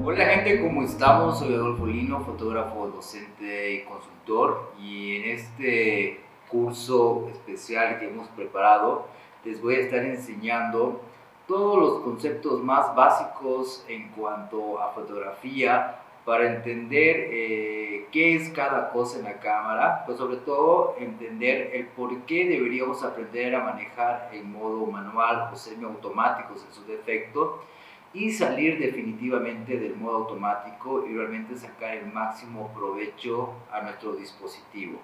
Hola gente, ¿cómo estamos? Soy Adolfo Lino, fotógrafo, docente y consultor, y en este curso especial que hemos preparado les voy a estar enseñando todos los conceptos más básicos en cuanto a fotografía para entender qué es cada cosa en la cámara, pues sobre todo entender el por qué deberíamos aprender a manejar en modo manual o semiautomáticos en su defecto, y salir definitivamente del modo automático y realmente sacar el máximo provecho a nuestro dispositivo.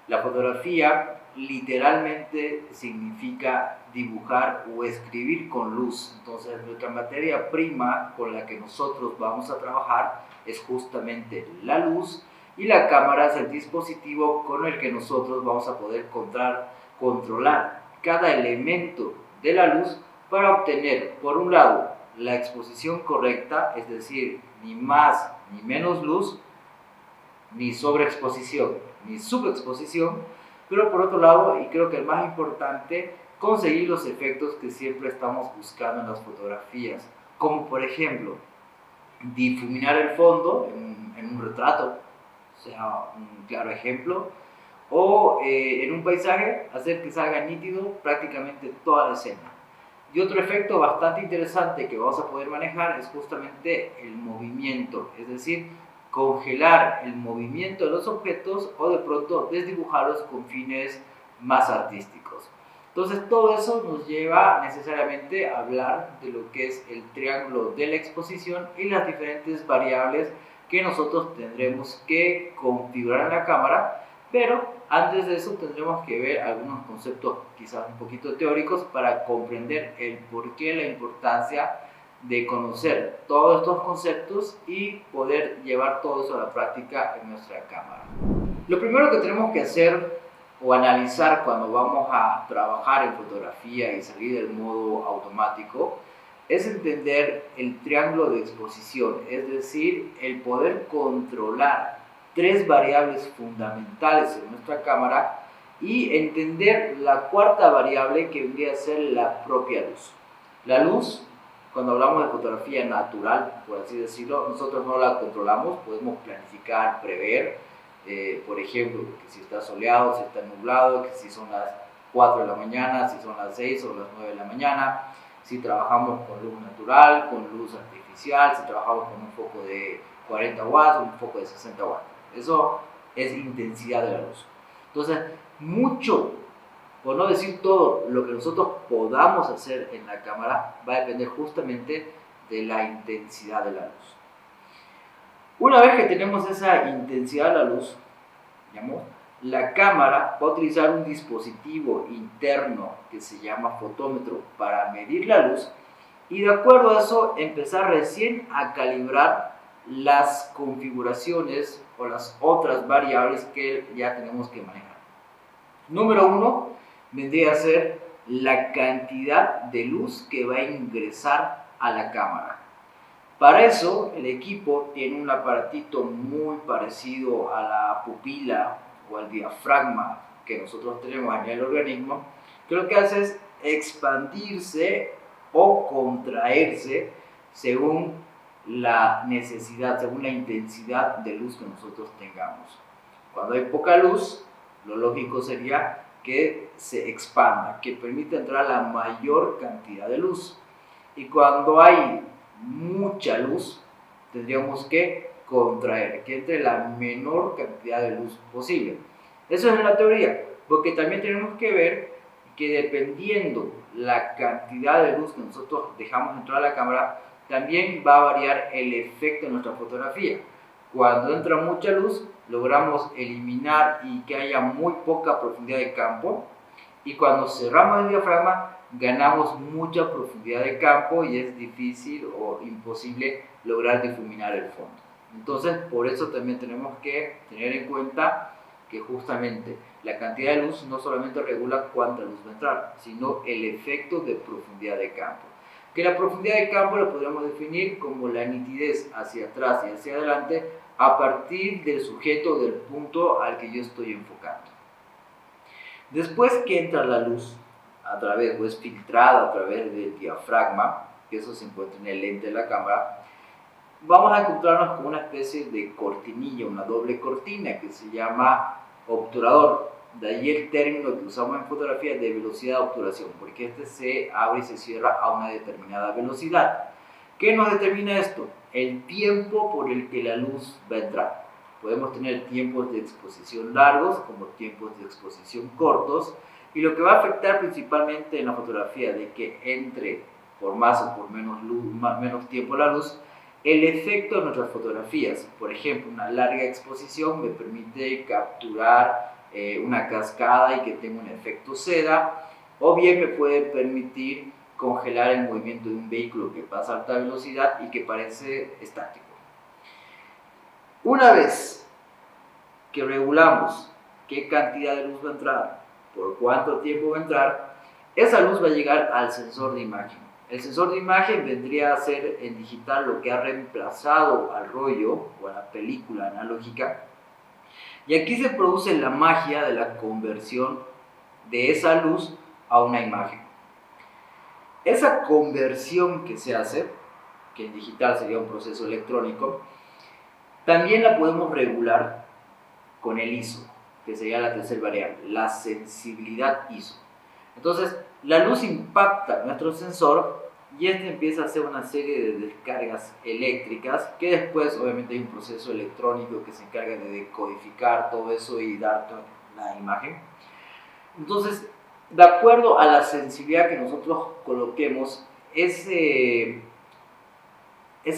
La fotografía literalmente significa dibujar o escribir con luz. Entonces nuestra materia prima con la que nosotros vamos a trabajar es justamente la luz, y la cámara es el dispositivo con el que nosotros vamos a poder controlar cada elemento de la luz para obtener, por un lado, la exposición correcta, es decir, ni más ni menos luz, ni sobreexposición, ni subexposición, pero por otro lado, y creo que el más importante, conseguir los efectos que siempre estamos buscando en las fotografías, como por ejemplo, difuminar el fondo en un retrato, o sea, un claro ejemplo, o en un paisaje, hacer que salga nítido prácticamente toda la escena. Y otro efecto bastante interesante que vamos a poder manejar es justamente el movimiento, es decir, congelar el movimiento de los objetos o de pronto desdibujarlos con fines más artísticos. Entonces todo eso nos lleva necesariamente a hablar de lo que es el triángulo de la exposición y las diferentes variables que nosotros tendremos que configurar en la cámara, pero antes de eso tendremos que ver algunos conceptos quizás un poquito teóricos para comprender el porqué, la importancia de conocer todos estos conceptos y poder llevar todo eso a la práctica en nuestra cámara. Lo primero que tenemos que hacer o analizar cuando vamos a trabajar en fotografía y salir del modo automático es entender el triángulo de exposición, es decir, el poder controlar tres variables fundamentales en nuestra cámara y entender la cuarta variable, que vendría a ser la propia luz. La luz, cuando hablamos de fotografía natural, por así decirlo, nosotros no la controlamos, podemos planificar, prever, por ejemplo, que si está soleado, si está nublado, que si son las 4 de la mañana, si son las 6 o las 9 de la mañana, si trabajamos con luz natural, con luz artificial, si trabajamos con un foco de 40 watts o un foco de 60 watts. Eso es intensidad de la luz. Entonces, mucho, por no decir todo, lo que nosotros podamos hacer en la cámara va a depender justamente de la intensidad de la luz. Una vez que tenemos esa intensidad de la luz, digamos, la cámara va a utilizar un dispositivo interno que se llama fotómetro para medir la luz, y de acuerdo a eso empezar recién a calibrar las configuraciones o las otras variables que ya tenemos que manejar. Número uno vendría a ser la cantidad de luz que va a ingresar a la cámara. Para eso el equipo tiene un aparatito muy parecido a la pupila o al diafragma que nosotros tenemos en el organismo, que lo que hace es expandirse o contraerse según la necesidad, según la intensidad de luz que nosotros tengamos. Cuando hay poca luz, lo lógico sería que se expanda, que permita entrar la mayor cantidad de luz. Y cuando hay mucha luz, tendríamos que contraer, que entre la menor cantidad de luz posible. Eso es en la teoría, porque también tenemos que ver que dependiendo la cantidad de luz que nosotros dejamos entrar a la cámara, también va a variar el efecto de nuestra fotografía. Cuando entra mucha luz, logramos eliminar y que haya muy poca profundidad de campo, y cuando cerramos el diafragma, ganamos mucha profundidad de campo y es difícil o imposible lograr difuminar el fondo. Entonces, por eso también tenemos que tener en cuenta que justamente la cantidad de luz no solamente regula cuánta luz va a entrar, sino el efecto de profundidad de campo. Que la profundidad de campo la podríamos definir como la nitidez hacia atrás y hacia adelante a partir del sujeto, del punto al que yo estoy enfocando. Después que entra la luz a través, o es filtrada a través del diafragma, que eso se encuentra en el lente de la cámara, vamos a encontrarnos con una especie de cortinilla, una doble cortina que se llama obturador. De ahí el término que usamos en fotografía de velocidad de obturación, porque este se abre y se cierra a una determinada velocidad. ¿Qué nos determina esto? El tiempo por el que la luz va a entrar. Podemos tener tiempos de exposición largos como tiempos de exposición cortos, y lo que va a afectar principalmente en la fotografía de que entre por más o por menos, menos tiempo la luz, el efecto de nuestras fotografías. Por ejemplo, una larga exposición me permite capturar una cascada y que tenga un efecto seda, o bien me puede permitir congelar el movimiento de un vehículo que pasa a alta velocidad y que parece estático. Una vez que regulamos qué cantidad de luz va a entrar, por cuánto tiempo va a entrar, esa luz va a llegar al sensor de imagen. El sensor de imagen vendría a ser en digital lo que ha reemplazado al rollo o a la película analógica. Y aquí se produce la magia de la conversión de esa luz a una imagen. Esa conversión que se hace, que en digital sería un proceso electrónico, también la podemos regular con el ISO, que sería la tercera variable, la sensibilidad ISO. Entonces, la luz impacta nuestro sensor y este empieza a hacer una serie de descargas eléctricas, que después obviamente hay un proceso electrónico que se encarga de decodificar todo eso y dar la imagen. Entonces, de acuerdo a la sensibilidad que nosotros coloquemos, esa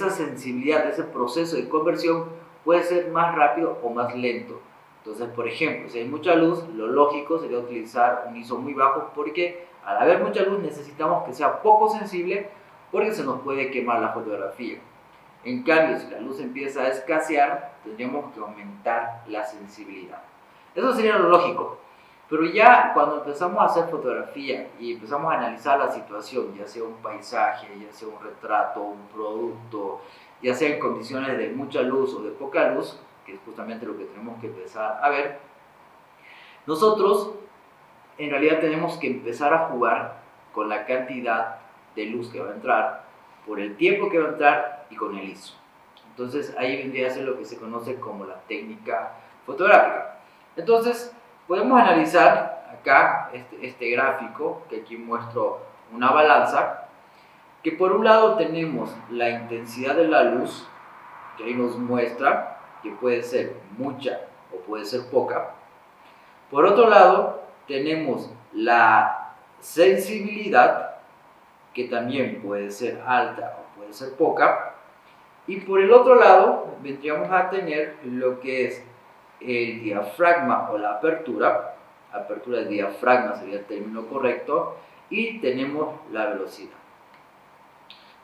sensibilidad, ese proceso de conversión puede ser más rápido o más lento. Entonces, por ejemplo, si hay mucha luz, lo lógico sería utilizar un ISO muy bajo, porque al haber mucha luz necesitamos que sea poco sensible, porque se nos puede quemar la fotografía. En cambio, si la luz empieza a escasear, tendríamos que aumentar la sensibilidad. Eso sería lo lógico. Pero ya cuando empezamos a hacer fotografía y empezamos a analizar la situación, ya sea un paisaje, ya sea un retrato, un producto, ya sea en condiciones de mucha luz o de poca luz, que es justamente lo que tenemos que empezar a ver, nosotros en realidad tenemos que empezar a jugar con la cantidad de luz que va a entrar, por el tiempo que va a entrar y con el ISO. Entonces ahí vendría a ser lo que se conoce como la técnica fotográfica. Entonces podemos analizar acá este gráfico, que aquí muestro una balanza, que por un lado tenemos la intensidad de la luz, que ahí nos muestra que puede ser mucha o puede ser poca. Por otro lado, tenemos la sensibilidad, que también puede ser alta o puede ser poca. Y por el otro lado, vendríamos a tener lo que es el diafragma o la apertura del diafragma sería el término correcto, y tenemos la velocidad.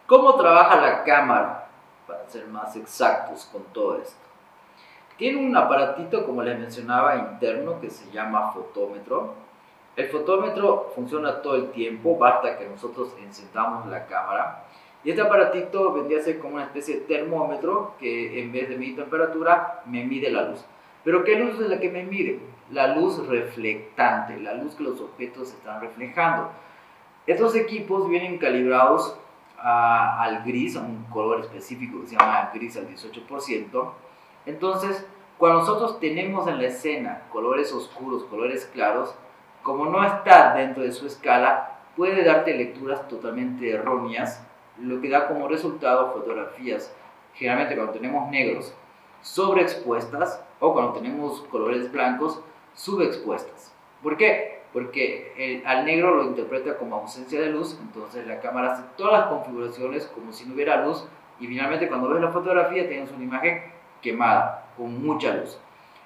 ¿Cómo trabaja la cámara? Para ser más exactos con todo esto. Tiene un aparatito, como les mencionaba, interno que se llama fotómetro. El fotómetro funciona todo el tiempo, basta que nosotros encendamos la cámara. Y este aparatito vendría a ser como una especie de termómetro que en vez de medir temperatura, me mide la luz. ¿Pero qué luz es la que me mide? La luz reflectante, la luz que los objetos están reflejando. Estos equipos vienen calibrados al gris, a un color específico que se llama gris al 18%. Entonces, cuando nosotros tenemos en la escena colores oscuros, colores claros, como no está dentro de su escala, puede darte lecturas totalmente erróneas, lo que da como resultado fotografías, generalmente cuando tenemos negros, sobreexpuestas, o cuando tenemos colores blancos, subexpuestas. ¿Por qué? Porque al negro lo interpreta como ausencia de luz, entonces la cámara hace todas las configuraciones como si no hubiera luz, y finalmente cuando ves la fotografía tienes una imagen quemada, con mucha luz.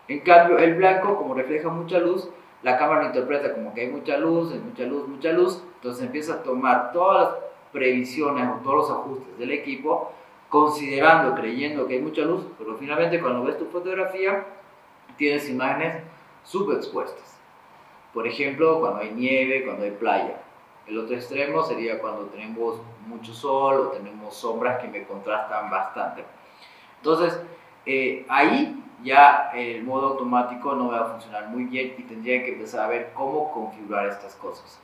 En cambio, el blanco, como refleja mucha luz, la cámara lo interpreta como que hay mucha luz, mucha luz, entonces empieza a tomar todas las previsiones o todos los ajustes del equipo, considerando, creyendo que hay mucha luz, pero finalmente cuando ves tu fotografía, tienes imágenes subexpuestas. Por ejemplo, cuando hay nieve, cuando hay playa. El otro extremo sería cuando tenemos mucho sol o tenemos sombras que me contrastan bastante. Entonces, ahí ya el modo automático no va a funcionar muy bien y tendría que empezar a ver cómo configurar estas cosas.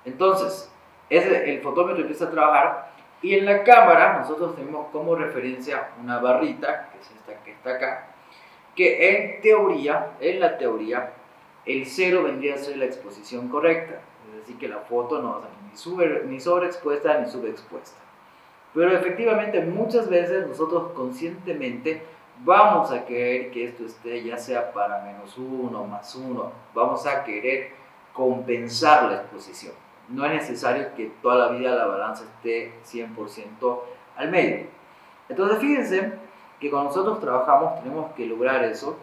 Entonces, el fotómetro empieza a trabajar, Y en la cámara nosotros tenemos como referencia una barrita, que es esta que está acá, que en la teoría, el cero vendría a ser la exposición correcta, es decir, que la foto no va a salir ni sobreexpuesta ni subexpuesta. Pero efectivamente muchas veces nosotros conscientemente vamos a querer que esto esté ya sea para -1, +1, vamos a querer compensar la exposición. No es necesario que toda la vida la balanza esté 100% al medio. Entonces fíjense que cuando nosotros trabajamos tenemos que lograr eso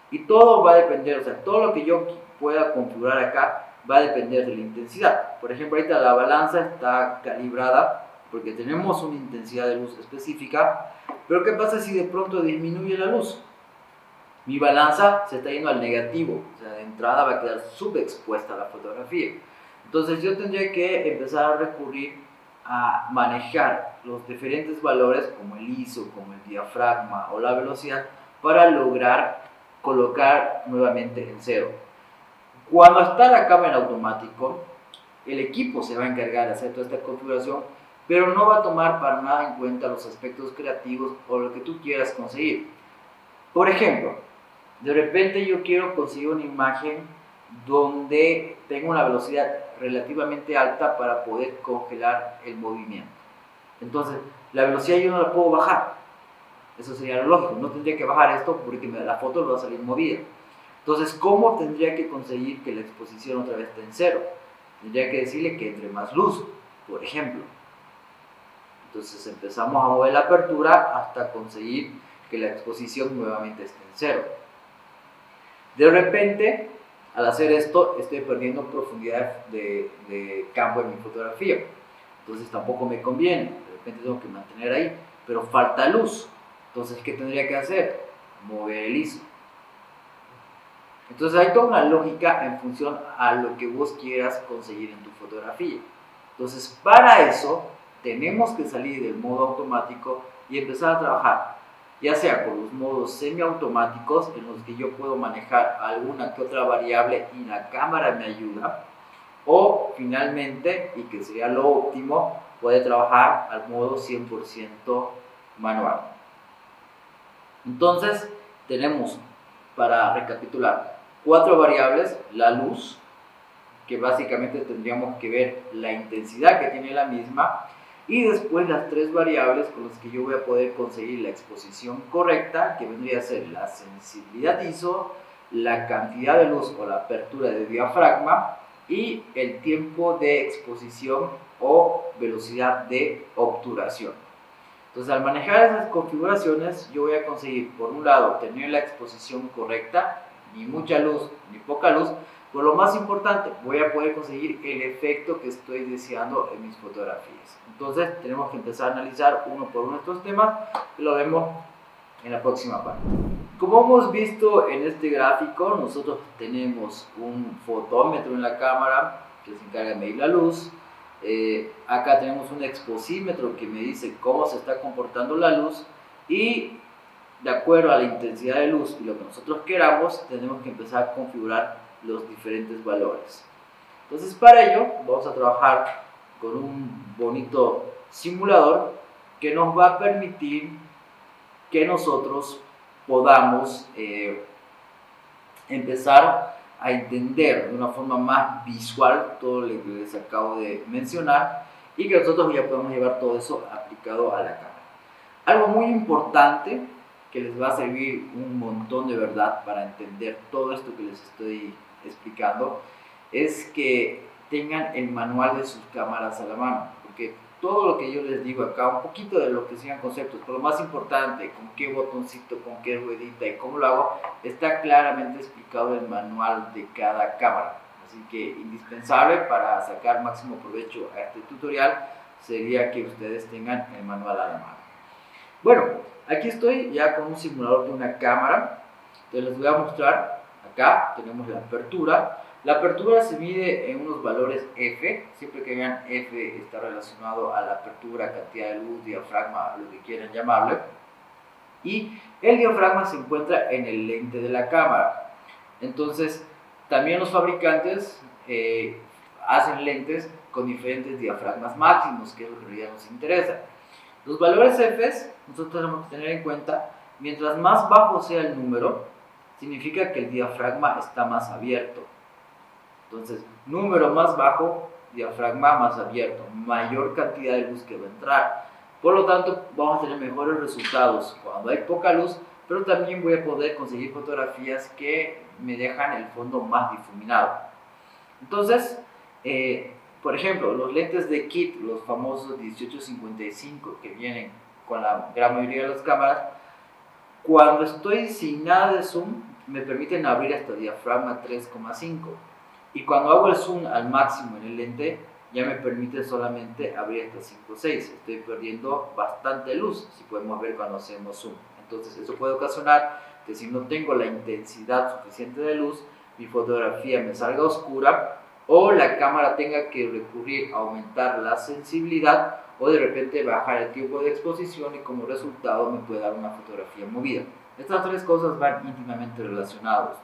y todo va a depender, o sea, todo lo que yo pueda configurar acá va a depender de la intensidad. Por ejemplo, ahorita la balanza está calibrada porque tenemos una intensidad de luz específica, pero ¿qué pasa si de pronto disminuye la luz? Mi balanza se está yendo al negativo, o sea, de entrada va a quedar subexpuesta la fotografía. Entonces yo tendría que empezar a recurrir a manejar los diferentes valores como el ISO, como el diafragma o la velocidad para lograr colocar nuevamente en cero. Cuando está la cámara en automático, el equipo se va a encargar de hacer toda esta configuración, pero no va a tomar para nada en cuenta los aspectos creativos o lo que tú quieras conseguir. Por ejemplo, de repente yo quiero conseguir una imagen donde tenga una velocidad relativamente alta para poder congelar el movimiento. Entonces, la velocidad yo no la puedo bajar. Eso sería lo lógico. No tendría que bajar esto porque la foto va a salir movida. Entonces, ¿cómo tendría que conseguir que la exposición otra vez esté en cero? Tendría que decirle que entre más luz, por ejemplo. Entonces empezamos a mover la apertura hasta conseguir que la exposición nuevamente esté en cero. De repente, al hacer esto, estoy perdiendo profundidad de campo en mi fotografía. Entonces tampoco me conviene. De repente tengo que mantener ahí, pero falta luz. Entonces, ¿qué tendría que hacer? Mover el ISO. Entonces hay toda una lógica en función a lo que vos quieras conseguir en tu fotografía. Entonces, para eso tenemos que salir del modo automático y empezar a trabajar, ya sea con los modos semiautomáticos en los que yo puedo manejar alguna que otra variable y la cámara me ayuda, o finalmente, y que sería lo óptimo, puede trabajar al modo 100% manual. Entonces tenemos, para recapitular, 4 variables: la luz, que básicamente tendríamos que ver la intensidad que tiene la misma, y después las 3 variables con las que yo voy a poder conseguir la exposición correcta, que vendría a ser la sensibilidad ISO, la cantidad de luz o la apertura de diafragma y el tiempo de exposición o velocidad de obturación. Entonces, al manejar esas configuraciones, yo voy a conseguir, por un lado, tener la exposición correcta, ni mucha luz ni poca luz, pero lo más importante, voy a poder conseguir el efecto que estoy deseando en mis fotografías. Entonces, tenemos que empezar a analizar uno por uno estos temas y lo vemos en la próxima parte. Como hemos visto en este gráfico, nosotros tenemos un fotómetro en la cámara que se encarga de medir la luz. Acá tenemos un exposímetro que me dice cómo se está comportando la luz, y de acuerdo a la intensidad de luz y lo que nosotros queramos, tenemos que empezar a configurar los diferentes valores. Entonces, para ello vamos a trabajar con un bonito simulador que nos va a permitir que nosotros podamos empezar a entender de una forma más visual todo lo que les acabo de mencionar, y que nosotros ya podemos llevar todo eso aplicado a la cámara. Algo muy importante que les va a servir un montón de verdad para entender todo esto que les estoy explicando es que tengan el manual de sus cámaras a la mano, porque todo lo que yo les digo acá, un poquito de lo que sean conceptos, pero lo más importante, con qué botoncito, con qué ruedita y cómo lo hago, está claramente explicado en el manual de cada cámara. Así que indispensable para sacar máximo provecho a este tutorial sería que ustedes tengan el manual a la mano. Bueno, aquí estoy ya con un simulador de una cámara. Entonces les voy a mostrar. Acá tenemos la apertura. La apertura se mide en unos valores F. Siempre que vean F está relacionado a la apertura, cantidad de luz, diafragma, lo que quieran llamarle. Y el diafragma se encuentra en el lente de la cámara. Entonces, también los fabricantes hacen lentes con diferentes diafragmas máximos, que es lo que en realidad nos interesa. Los valores F nosotros tenemos que tener en cuenta, mientras más bajo sea el número, significa que el diafragma está más abierto. Entonces, número más bajo, diafragma más abierto, mayor cantidad de luz que va a entrar. Por lo tanto, vamos a tener mejores resultados cuando hay poca luz, pero también voy a poder conseguir fotografías que me dejan el fondo más difuminado. Entonces, por ejemplo, los lentes de kit, los famosos 18-55 que vienen con la gran mayoría de las cámaras, cuando estoy sin nada de zoom, me permiten abrir hasta diafragma 3,5. Y cuando hago el zoom al máximo en el lente, ya me permite solamente abrir hasta 5,6. Estoy perdiendo bastante luz, si podemos ver cuando hacemos zoom. Entonces, eso puede ocasionar que si no tengo la intensidad suficiente de luz, mi fotografía me salga oscura, o la cámara tenga que recurrir a aumentar la sensibilidad, o de repente bajar el tiempo de exposición, y como resultado me puede dar una fotografía movida. Estas tres cosas van íntimamente relacionadas.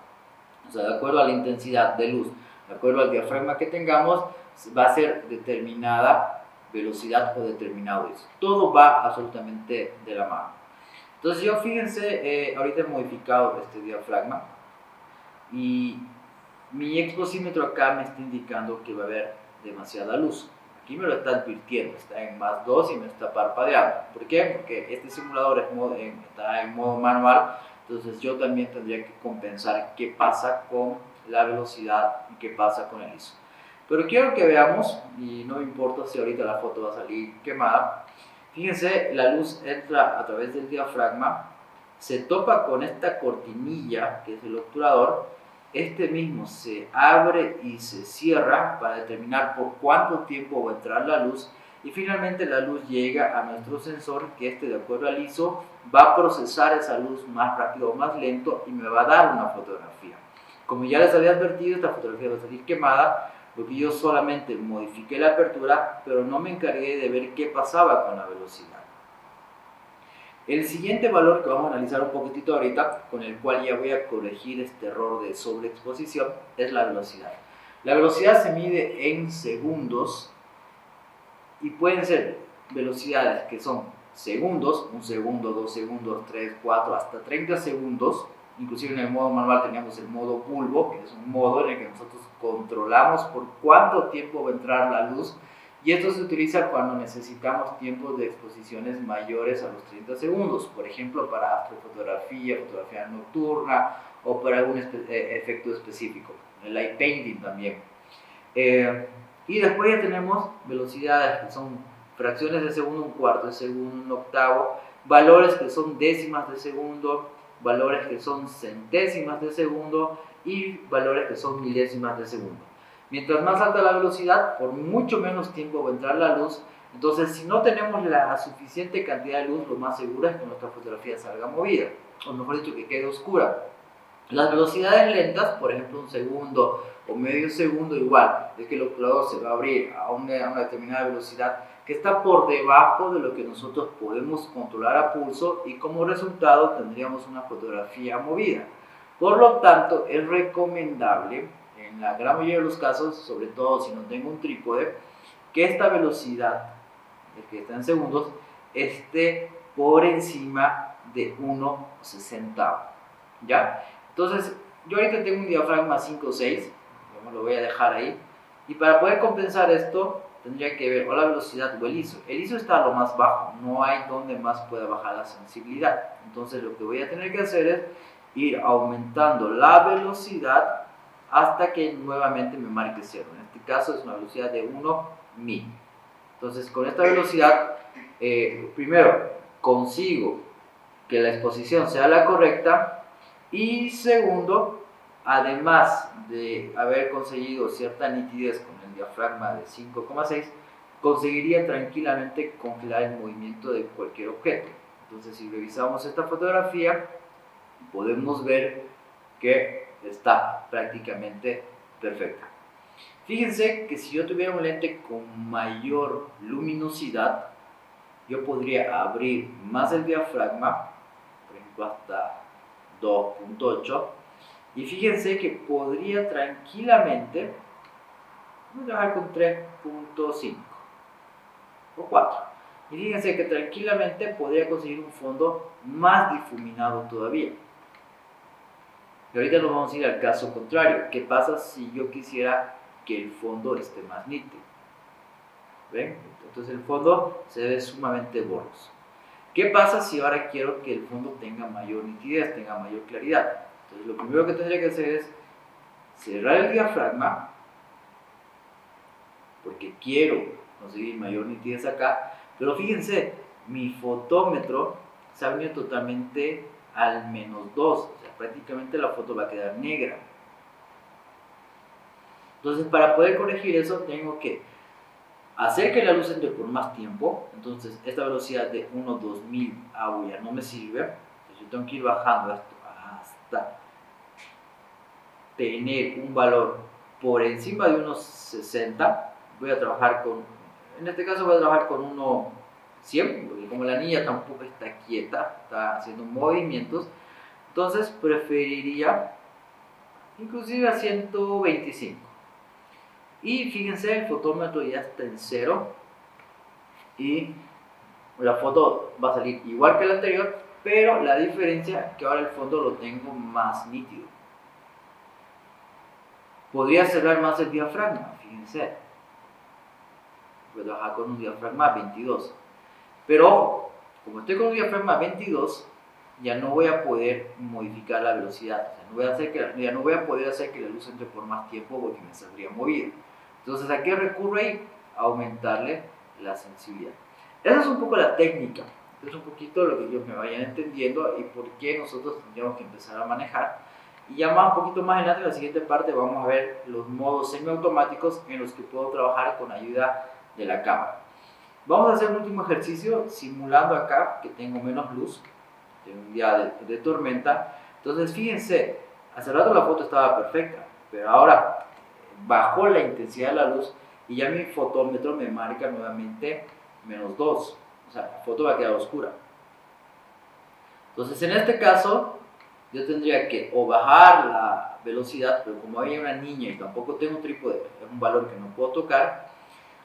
O sea, de acuerdo a la intensidad de luz, de acuerdo al diafragma que tengamos, va a ser determinada velocidad o determinado ISO. Todo va absolutamente de la mano. Entonces yo, fíjense, ahorita he modificado este diafragma y mi exposímetro acá me está indicando que va a haber demasiada luz. Aquí me lo está advirtiendo, está en +2 y me está parpadeando. ¿Por qué? Porque este simulador está en modo manual, entonces yo también tendría que compensar qué pasa con la velocidad y qué pasa con el ISO. Pero quiero que veamos, y no importa si ahorita la foto va a salir quemada, fíjense, la luz entra a través del diafragma, se topa con esta cortinilla que es el obturador, este mismo se abre y se cierra para determinar por cuánto tiempo va a entrar la luz, y finalmente la luz llega a nuestro sensor, que de acuerdo al ISO va a procesar esa luz más rápido o más lento y me va a dar una fotografía. Como ya les había advertido, esta fotografía va a salir quemada porque yo solamente modifiqué la apertura, pero no me encargué de ver qué pasaba con la velocidad. El siguiente valor que vamos a analizar un poquitito ahorita, con el cual ya voy a corregir este error de sobreexposición, es la velocidad. La velocidad se mide en segundos y pueden ser velocidades que son segundos, 1 segundo, 2 segundos, 3, 4, hasta 30 segundos. Inclusive en el modo manual teníamos el modo bulbo, que es un modo en el que nosotros controlamos por cuánto tiempo va a entrar la luz, y esto se utiliza cuando necesitamos tiempos de exposiciones mayores a los 30 segundos, por ejemplo para astrofotografía, fotografía nocturna o para algún efecto específico, el light painting también. Y después ya tenemos velocidades que son fracciones de segundo, un cuarto de segundo, un octavo, valores que son décimas de segundo, valores que son centésimas de segundo y valores que son milésimas de segundo. Mientras más alta la velocidad, por mucho menos tiempo va a entrar la luz. Entonces, si no tenemos la suficiente cantidad de luz, lo más seguro es que nuestra fotografía salga movida, o mejor dicho, que quede oscura. Las velocidades lentas, por ejemplo, 1 segundo o medio segundo, igual, es que el obturador se va a abrir a una determinada velocidad que está por debajo de lo que nosotros podemos controlar a pulso, y como resultado tendríamos una fotografía movida. Por lo tanto, es recomendable, en la gran mayoría de los casos, sobre todo si no tengo un trípode, que esta velocidad, que está en segundos, esté por encima de 1/60. ¿Ya? Entonces, yo ahorita tengo un diafragma 5,6, yo lo voy a dejar ahí, y para poder compensar esto, tendría que ver o la velocidad o el ISO. El ISO está a lo más bajo, no hay donde más pueda bajar la sensibilidad. Entonces, lo que voy a tener que hacer es ir aumentando la velocidad hasta que nuevamente me marque 0. En este caso es una velocidad de 1.000. Entonces, con esta velocidad, primero, consigo que la exposición sea la correcta, y segundo, además de haber conseguido cierta nitidez con el diafragma de 5,6, conseguiría tranquilamente congelar el movimiento de cualquier objeto. Entonces, si revisamos esta fotografía, podemos ver que está prácticamente perfecta. Fíjense que si yo tuviera un lente con mayor luminosidad, yo podría abrir más el diafragma, por ejemplo hasta 2.8, y fíjense que podría tranquilamente, vamos a trabajar con 3.5 o 4. Y fíjense que tranquilamente podría conseguir un fondo más difuminado todavía. Y ahorita nos vamos a ir al caso contrario. ¿Qué pasa si yo quisiera que el fondo esté más nítido? ¿Ven? Entonces el fondo se ve sumamente borroso. ¿Qué pasa si ahora quiero que el fondo tenga mayor nitidez, tenga mayor claridad? Entonces lo primero que tendría que hacer es cerrar el diafragma, porque quiero conseguir mayor nitidez acá, pero fíjense, mi fotómetro se ha venido totalmente al -2, o sea, prácticamente la foto va a quedar negra. Entonces, para poder corregir eso, tengo que hacer que la luz entre por más tiempo. Entonces, esta velocidad de 1/2000 ya no me sirve. Entonces, yo tengo que ir bajando esto hasta tener un valor por encima de unos 60. Voy a trabajar con, en este caso voy a trabajar con 1/100, porque como la niña tampoco está quieta, está haciendo movimientos, entonces preferiría inclusive a 125. Y fíjense, el fotómetro ya está en 0 y la foto va a salir igual que la anterior, pero la diferencia es que ahora el fondo lo tengo más nítido. Podría cerrar más el diafragma, fíjense. Voy a trabajar con un diafragma 22. Pero ojo, como estoy con un diafragma 22, ya no voy a poder modificar la velocidad. O sea, ya no voy a poder hacer que la luz entre por más tiempo porque me saldría movido. Entonces, ¿a qué recurro ahí? A aumentarle la sensibilidad. Esa es un poco la técnica. Es un poquito lo que ellos me vayan entendiendo y por qué nosotros tendríamos que empezar a manejar. Y ya más, un poquito más adelante, en la siguiente parte, vamos a ver los modos semiautomáticos en los que puedo trabajar con ayuda de la cámara. Vamos a hacer un último ejercicio simulando acá que tengo menos luz, de un día de tormenta. Entonces fíjense, hace rato la foto estaba perfecta, pero ahora bajó la intensidad de la luz y ya mi fotómetro me marca nuevamente -2, o sea, la foto va a quedar oscura. Entonces en este caso yo tendría que o bajar la velocidad, pero como hay una niña y tampoco tengo un trípode, es un valor que no puedo tocar,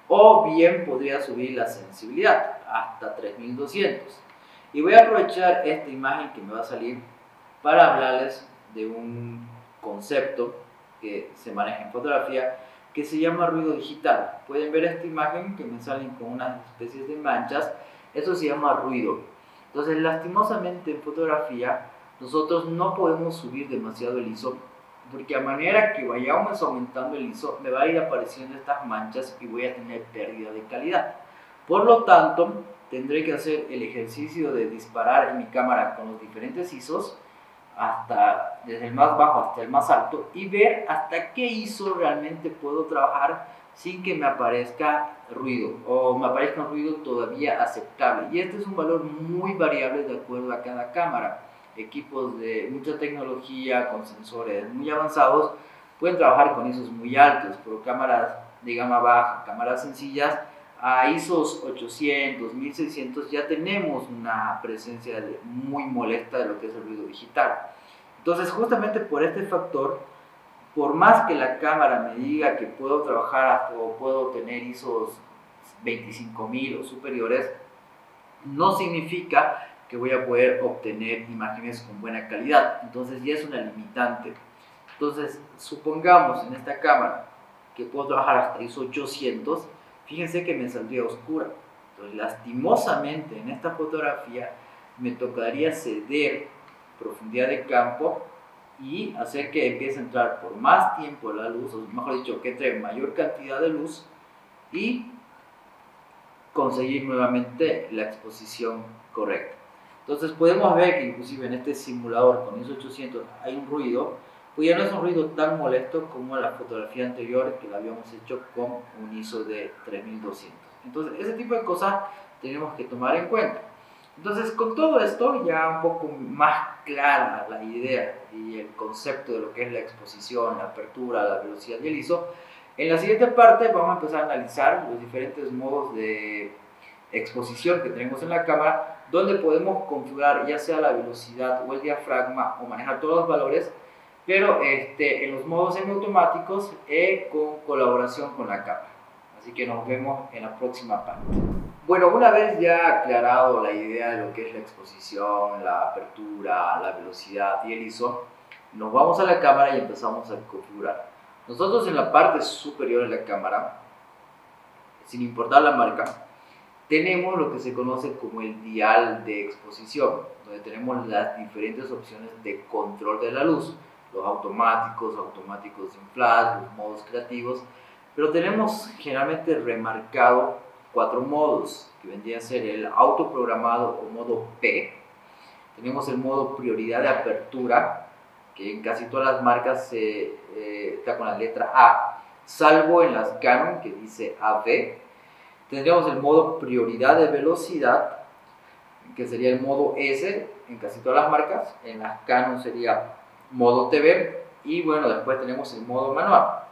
o bien podría subir la sensibilidad hasta 3200. Y voy a aprovechar esta imagen que me va a salir para hablarles de un concepto que se maneja en fotografía que se llama ruido digital. Pueden ver esta imagen que me salen con unas especies de manchas. Eso se llama ruido. Entonces, lastimosamente en fotografía nosotros no podemos subir demasiado el ISO, porque a manera que vayamos aumentando el ISO me va a ir apareciendo estas manchas y voy a tener pérdida de calidad. Por lo tanto, tendré que hacer el ejercicio de disparar en mi cámara con los diferentes ISOs, desde el más bajo hasta el más alto, y ver hasta qué ISO realmente puedo trabajar sin que me aparezca ruido o me aparezca un ruido todavía aceptable. Y este es un valor muy variable de acuerdo a cada cámara. Equipos de mucha tecnología con sensores muy avanzados pueden trabajar con ISOs muy altos, pero cámaras de gama baja, cámaras sencillas, a ISOs 800, 1600 ya tenemos una presencia muy molesta de lo que es el ruido digital. Entonces, justamente por este factor, por más que la cámara me diga que puedo trabajar o puedo tener ISOs 25.000 o superiores, no significa que voy a poder obtener imágenes con buena calidad. Entonces ya es una limitante. Entonces, supongamos en esta cámara que puedo trabajar hasta ISO 800, fíjense que me saldría oscura. Entonces, lastimosamente en esta fotografía me tocaría ceder profundidad de campo y hacer que empiece a entrar por más tiempo la luz, o mejor dicho, que entre mayor cantidad de luz y conseguir nuevamente la exposición correcta. Entonces podemos ver que inclusive en este simulador con ISO 800 hay un ruido, pues ya no es un ruido tan molesto como la fotografía anterior que la habíamos hecho con un ISO de 3200. Entonces ese tipo de cosas tenemos que tomar en cuenta. Entonces con todo esto ya un poco más clara la idea y el concepto de lo que es la exposición, la apertura, la velocidad y el ISO, en la siguiente parte vamos a empezar a analizar los diferentes modos de exposición que tenemos en la cámara, donde podemos configurar ya sea la velocidad o el diafragma o manejar todos los valores, pero en los modos semiautomáticos con colaboración con la cámara. Así que nos vemos en la próxima parte. Bueno, una vez ya aclarado la idea de lo que es la exposición, la apertura, la velocidad y el ISO, nos vamos a la cámara y empezamos a configurar. Nosotros en la parte superior de la cámara, sin importar la marca, tenemos lo que se conoce como el dial de exposición, donde tenemos las diferentes opciones de control de la luz, los automáticos, automáticos sin flash, los modos creativos, pero tenemos generalmente remarcado 4 modos, que vendría a ser el autoprogramado o modo P. Tenemos el modo prioridad de apertura, que en casi todas las marcas está con la letra A, salvo en las Canon que dice AB. Tendríamos el modo prioridad de velocidad, que sería el modo S en casi todas las marcas. En las Canon sería modo TV. Y bueno, después tenemos el modo manual.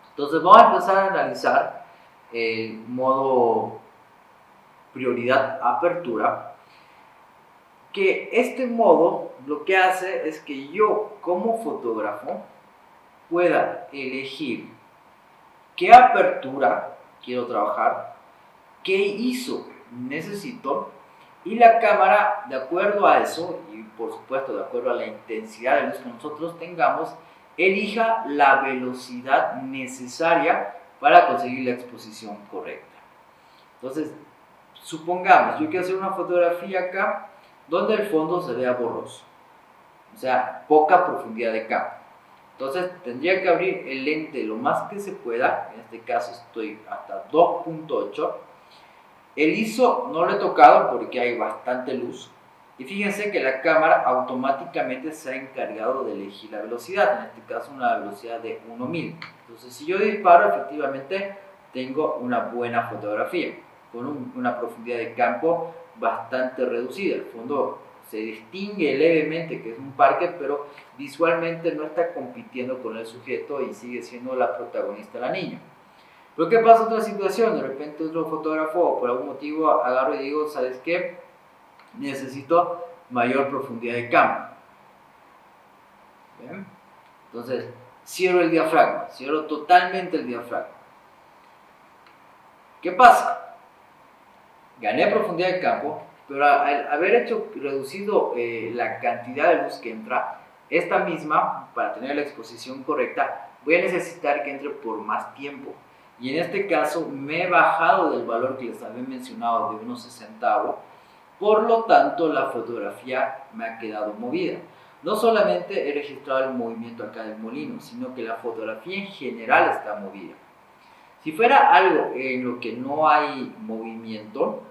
Entonces vamos a empezar a analizar el modo prioridad apertura, que este modo lo que hace es que yo como fotógrafo pueda elegir qué apertura quiero trabajar, qué ISO necesito, y la cámara, de acuerdo a eso y por supuesto de acuerdo a la intensidad de luz que nosotros tengamos, elija la velocidad necesaria para conseguir la exposición correcta. Entonces, supongamos, yo quiero hacer una fotografía acá donde el fondo se vea borroso, o sea, poca profundidad de campo. Entonces tendría que abrir el lente lo más que se pueda, en este caso estoy hasta 2.8. El ISO no lo he tocado porque hay bastante luz. Y fíjense que la cámara automáticamente se ha encargado de elegir la velocidad, en este caso una velocidad de 1000. Entonces si yo disparo, efectivamente tengo una buena fotografía, con una profundidad de campo bastante reducida. El fondo se distingue levemente que es un parque, pero visualmente no está compitiendo con el sujeto y sigue siendo la protagonista la niña. Pero ¿qué pasa en otra situación? De repente otro fotógrafo por algún motivo agarro y digo, ¿sabes qué? Necesito mayor profundidad de campo. ¿Bien? Entonces cierro el diafragma, cierro totalmente el diafragma. ¿Qué pasa? Gané profundidad de campo, pero al haber reducido la cantidad de luz que entra, esta misma, para tener la exposición correcta, voy a necesitar que entre por más tiempo. Y en este caso me he bajado del valor que les había mencionado de unos 60, por lo tanto la fotografía me ha quedado movida. No solamente he registrado el movimiento acá del molino, sino que la fotografía en general está movida. Si fuera algo en lo que no hay movimiento,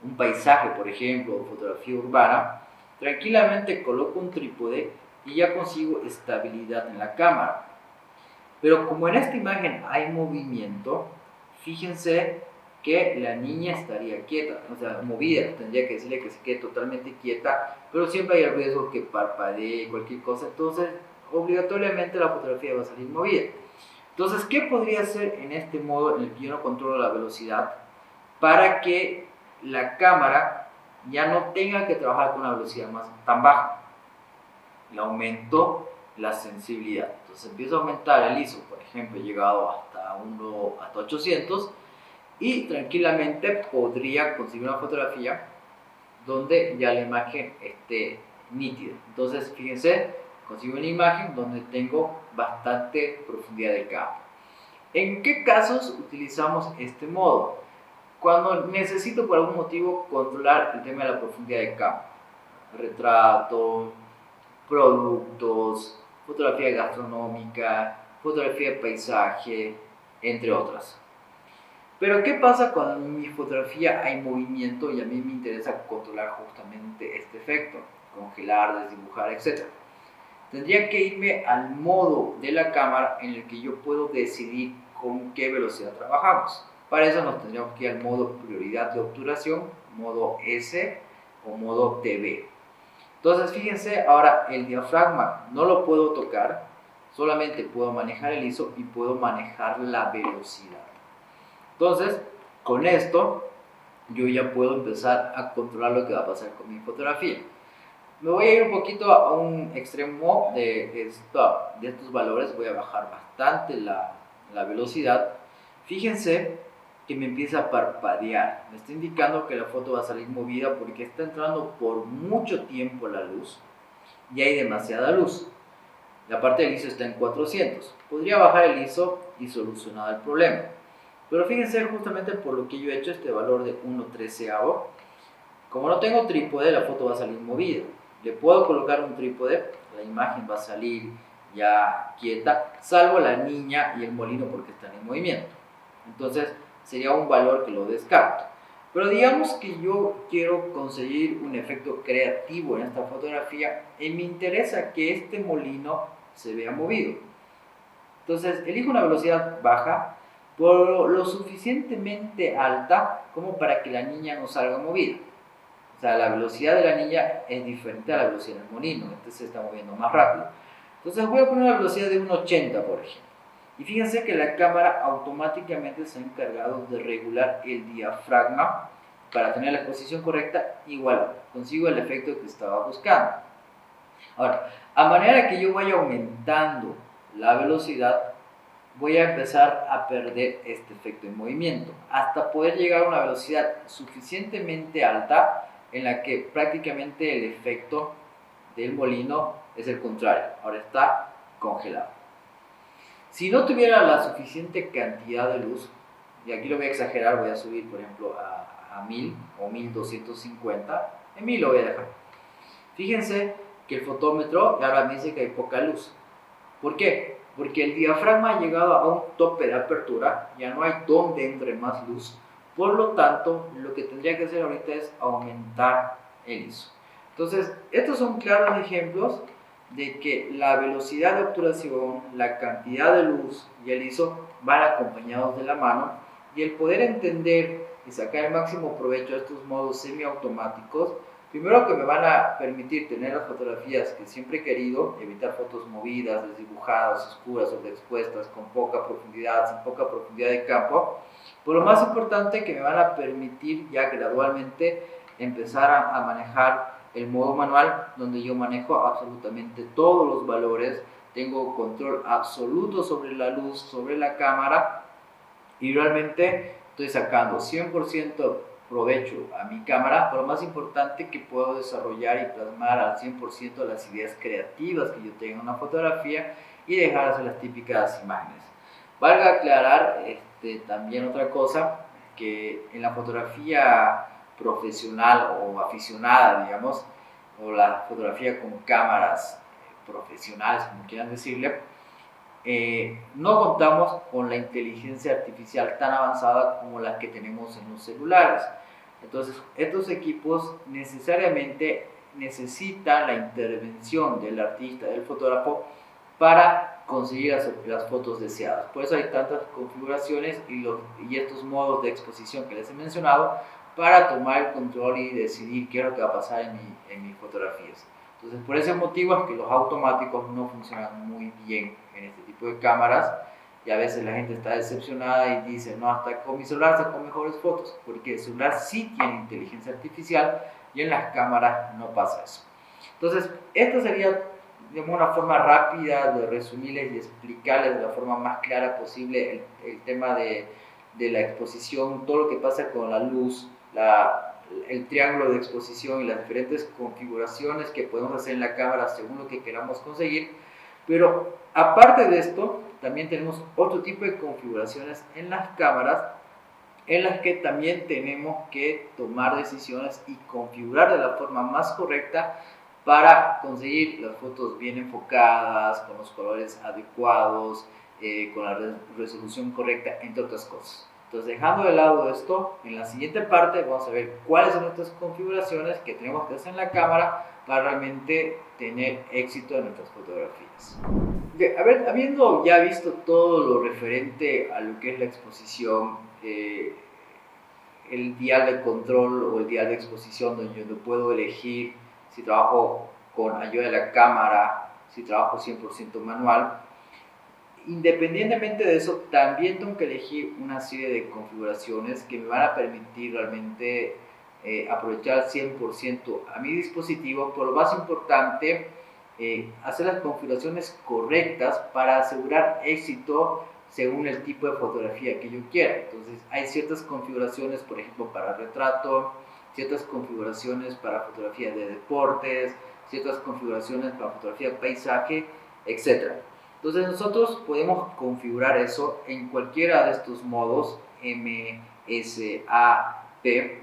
un paisaje por ejemplo, fotografía urbana, tranquilamente coloco un trípode y ya consigo estabilidad en la cámara. Pero como en esta imagen hay movimiento, fíjense que la niña estaría quieta, o sea, movida, tendría que decirle que se quede totalmente quieta, pero siempre hay el riesgo que parpadee, cualquier cosa, entonces obligatoriamente la fotografía va a salir movida. Entonces, ¿qué podría hacer en este modo en el que yo no controlo la velocidad para que la cámara ya no tenga que trabajar con una velocidad tan baja? Le aumento la sensibilidad. Entonces empiezo a aumentar el ISO, por ejemplo, he llegado hasta 800 y tranquilamente podría conseguir una fotografía donde ya la imagen esté nítida. Entonces, fíjense, consigo una imagen donde tengo bastante profundidad de campo. ¿En qué casos utilizamos este modo? Cuando necesito por algún motivo controlar el tema de la profundidad de campo, retrato, productos, fotografía gastronómica, fotografía de paisaje, entre otras. Pero ¿qué pasa cuando en mi fotografía hay movimiento y a mí me interesa controlar justamente este efecto? Congelar, desdibujar, etc. Tendría que irme al modo de la cámara en el que yo puedo decidir con qué velocidad trabajamos. Para eso nos tendríamos que ir al modo prioridad de obturación, modo S o modo TV. Entonces fíjense, ahora el diafragma no lo puedo tocar, solamente puedo manejar el ISO y puedo manejar la velocidad. Entonces, con esto yo ya puedo empezar a controlar lo que va a pasar con mi fotografía. Me voy a ir un poquito a un extremo de estos valores, voy a bajar bastante la velocidad. Fíjense que me empieza a parpadear. Me está indicando que la foto va a salir movida porque está entrando por mucho tiempo la luz y hay demasiada luz. La parte del ISO está en 400. Podría bajar el ISO y solucionar el problema. Pero fíjense justamente por lo que yo he hecho este valor de 1/13. Como no tengo trípode, la foto va a salir movida. Le puedo colocar un trípode, la imagen va a salir ya quieta, salvo la niña y el molino porque están en movimiento. Entonces sería un valor que lo descarto. Pero digamos que yo quiero conseguir un efecto creativo en esta fotografía y me interesa que este molino se vea movido. Entonces elijo una velocidad baja, por lo suficientemente alta como para que la niña no salga movida. O sea, la velocidad de la niña es diferente a la velocidad del molino, este se está moviendo más rápido. Entonces voy a poner una velocidad de 1/80, por ejemplo. Y fíjense que la cámara automáticamente se ha encargado de regular el diafragma para tener la exposición correcta. Igual consigo el efecto que estaba buscando. Ahora, a manera que yo vaya aumentando la velocidad, voy a empezar a perder este efecto en movimiento hasta poder llegar a una velocidad suficientemente alta en la que prácticamente el efecto del molino es el contrario, ahora está congelado. Si no tuviera la suficiente cantidad de luz, y aquí lo voy a exagerar, voy a subir por ejemplo a 1000 o 1250, en 1000 lo voy a dejar. Fíjense que el fotómetro ahora me dice que hay poca luz. ¿Por qué? Porque el diafragma ha llegado a un tope de apertura, ya no hay donde entre más luz, por lo tanto lo que tendría que hacer ahorita es aumentar el ISO. Entonces, estos son claros ejemplos de que la velocidad de obturación, la cantidad de luz y el ISO van acompañados de la mano, y el poder entender y sacar el máximo provecho a estos modos semiautomáticos, primero que me van a permitir tener las fotografías que siempre he querido, evitar fotos movidas, desdibujadas, oscuras, sobreexpuestas, con poca profundidad, sin poca profundidad de campo, pero lo más importante que me van a permitir ya gradualmente empezar a manejar el modo manual, donde yo manejo absolutamente todos los valores, tengo control absoluto sobre la luz, sobre la cámara, y realmente estoy sacando 100% provecho a mi cámara, pero lo más importante que puedo desarrollar y plasmar al 100% las ideas creativas que yo tengo en una fotografía y dejar las típicas imágenes. Valga aclarar también otra cosa, que en la fotografía profesional o aficionada, digamos, o la fotografía con cámaras profesionales, como quieran decirle, no contamos con la inteligencia artificial tan avanzada como la que tenemos en los celulares. Entonces, estos equipos necesariamente necesitan la intervención del artista, del fotógrafo, para conseguir las fotos deseadas. Por eso hay tantas configuraciones y estos modos de exposición que les he mencionado para tomar el control y decidir qué es lo que va a pasar en mis fotografías. Entonces, por ese motivo es que los automáticos no funcionan muy bien en este tipo de cámaras, y a veces la gente está decepcionada y dice, no, hasta con mi celular saco mejores fotos, porque el celular sí tiene inteligencia artificial y en las cámaras no pasa eso. Entonces, esta sería, digamos, una forma rápida de resumirles y explicarles de la forma más clara posible el tema de la exposición, todo lo que pasa con la luz, el triángulo de exposición y las diferentes configuraciones que podemos hacer en la cámara según lo que queramos conseguir. Pero aparte de esto, también tenemos otro tipo de configuraciones en las cámaras en las que también tenemos que tomar decisiones y configurar de la forma más correcta para conseguir las fotos bien enfocadas, con los colores adecuados, con la resolución correcta, entre otras cosas. Entonces, dejando de lado esto, en la siguiente parte vamos a ver cuáles son estas configuraciones que tenemos que hacer en la cámara para realmente tener éxito en nuestras fotografías. Habiendo ya visto todo lo referente a lo que es la exposición, el dial de control o el dial de exposición, donde yo puedo elegir si trabajo con ayuda de la cámara, si trabajo 100% manual, independientemente de eso, también tengo que elegir una serie de configuraciones que me van a permitir realmente aprovechar 100% a mi dispositivo, pero lo más importante, hacer las configuraciones correctas para asegurar éxito según el tipo de fotografía que yo quiera. Entonces hay ciertas configuraciones, por ejemplo, para retrato, ciertas configuraciones para fotografía de deportes, ciertas configuraciones para fotografía de paisaje, etc. Entonces nosotros podemos configurar eso en cualquiera de estos modos, M, S, A, P.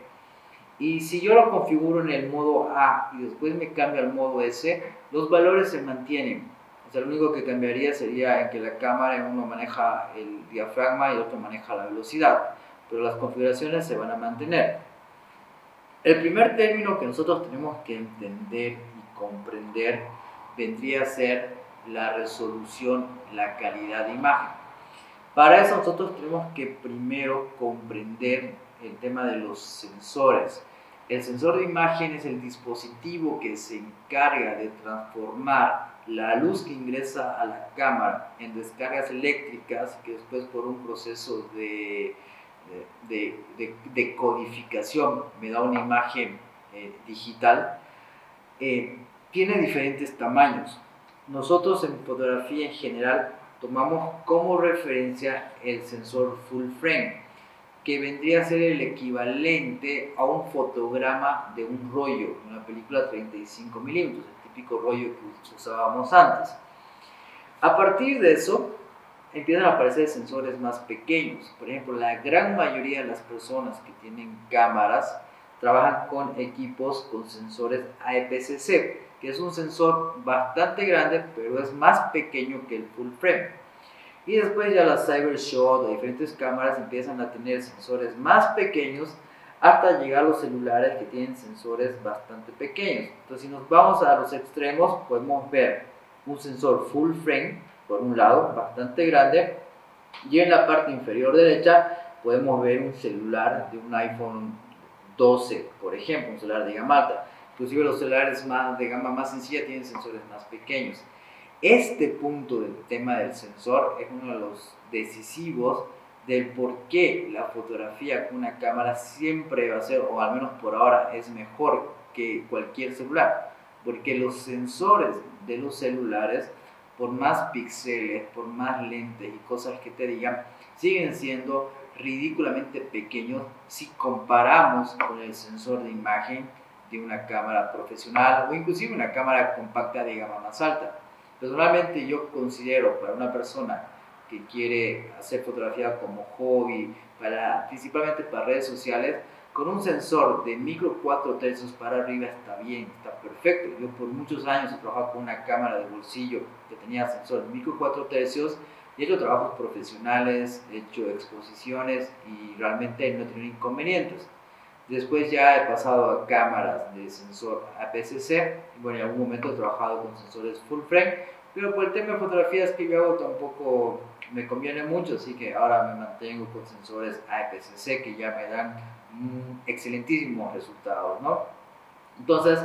Y si yo lo configuro en el modo A y después me cambio al modo S, los valores se mantienen. O sea, lo único que cambiaría sería en que la cámara, uno maneja el diafragma y el otro maneja la velocidad, pero las configuraciones se van a mantener. El primer término que nosotros tenemos que entender y comprender vendría a ser la resolución, la calidad de imagen. Para eso nosotros tenemos que primero comprender el tema de los sensores. El sensor de imagen es el dispositivo que se encarga de transformar la luz que ingresa a la cámara en descargas eléctricas que después por un proceso de codificación me da una imagen digital. Tiene diferentes tamaños. Nosotros en fotografía en general tomamos como referencia el sensor full frame, que vendría a ser el equivalente a un fotograma de un rollo, una película 35 milímetros, el típico rollo que usábamos antes. A partir de eso, empiezan a aparecer sensores más pequeños. Por ejemplo, la gran mayoría de las personas que tienen cámaras trabajan con equipos con sensores APS-C, que es un sensor bastante grande, pero es más pequeño que el full frame. Y después ya las Cybershot o diferentes cámaras empiezan a tener sensores más pequeños hasta llegar a los celulares que tienen sensores bastante pequeños. Entonces, si nos vamos a los extremos, podemos ver un sensor full frame, por un lado, bastante grande, y en la parte inferior derecha podemos ver un celular de un iPhone 12, por ejemplo, un celular de gama alta. Inclusive los celulares de gama más sencilla tienen sensores más pequeños. Este punto del tema del sensor es uno de los decisivos del por qué la fotografía con una cámara siempre va a ser, o al menos por ahora, es mejor que cualquier celular. Porque los sensores de los celulares, por más píxeles, por más lentes y cosas que te digan, siguen siendo ridículamente pequeños si comparamos con el sensor de imagen de una cámara profesional o inclusive una cámara compacta de gama más alta. Personalmente yo considero para una persona que quiere hacer fotografía como hobby, principalmente para redes sociales, con un sensor de micro 4 tercios para arriba está bien, está perfecto. Yo por muchos años he trabajado con una cámara de bolsillo que tenía sensor de micro 4 tercios y he hecho trabajos profesionales, he hecho exposiciones y realmente no he tenido inconvenientes. Después ya he pasado a cámaras de sensor APS-C. Bueno, en algún momento he trabajado con sensores full frame, pero por el tema de fotografías que yo hago tampoco me conviene mucho, así que ahora me mantengo con sensores APS-C que ya me dan excelentísimos resultados, ¿no? Entonces,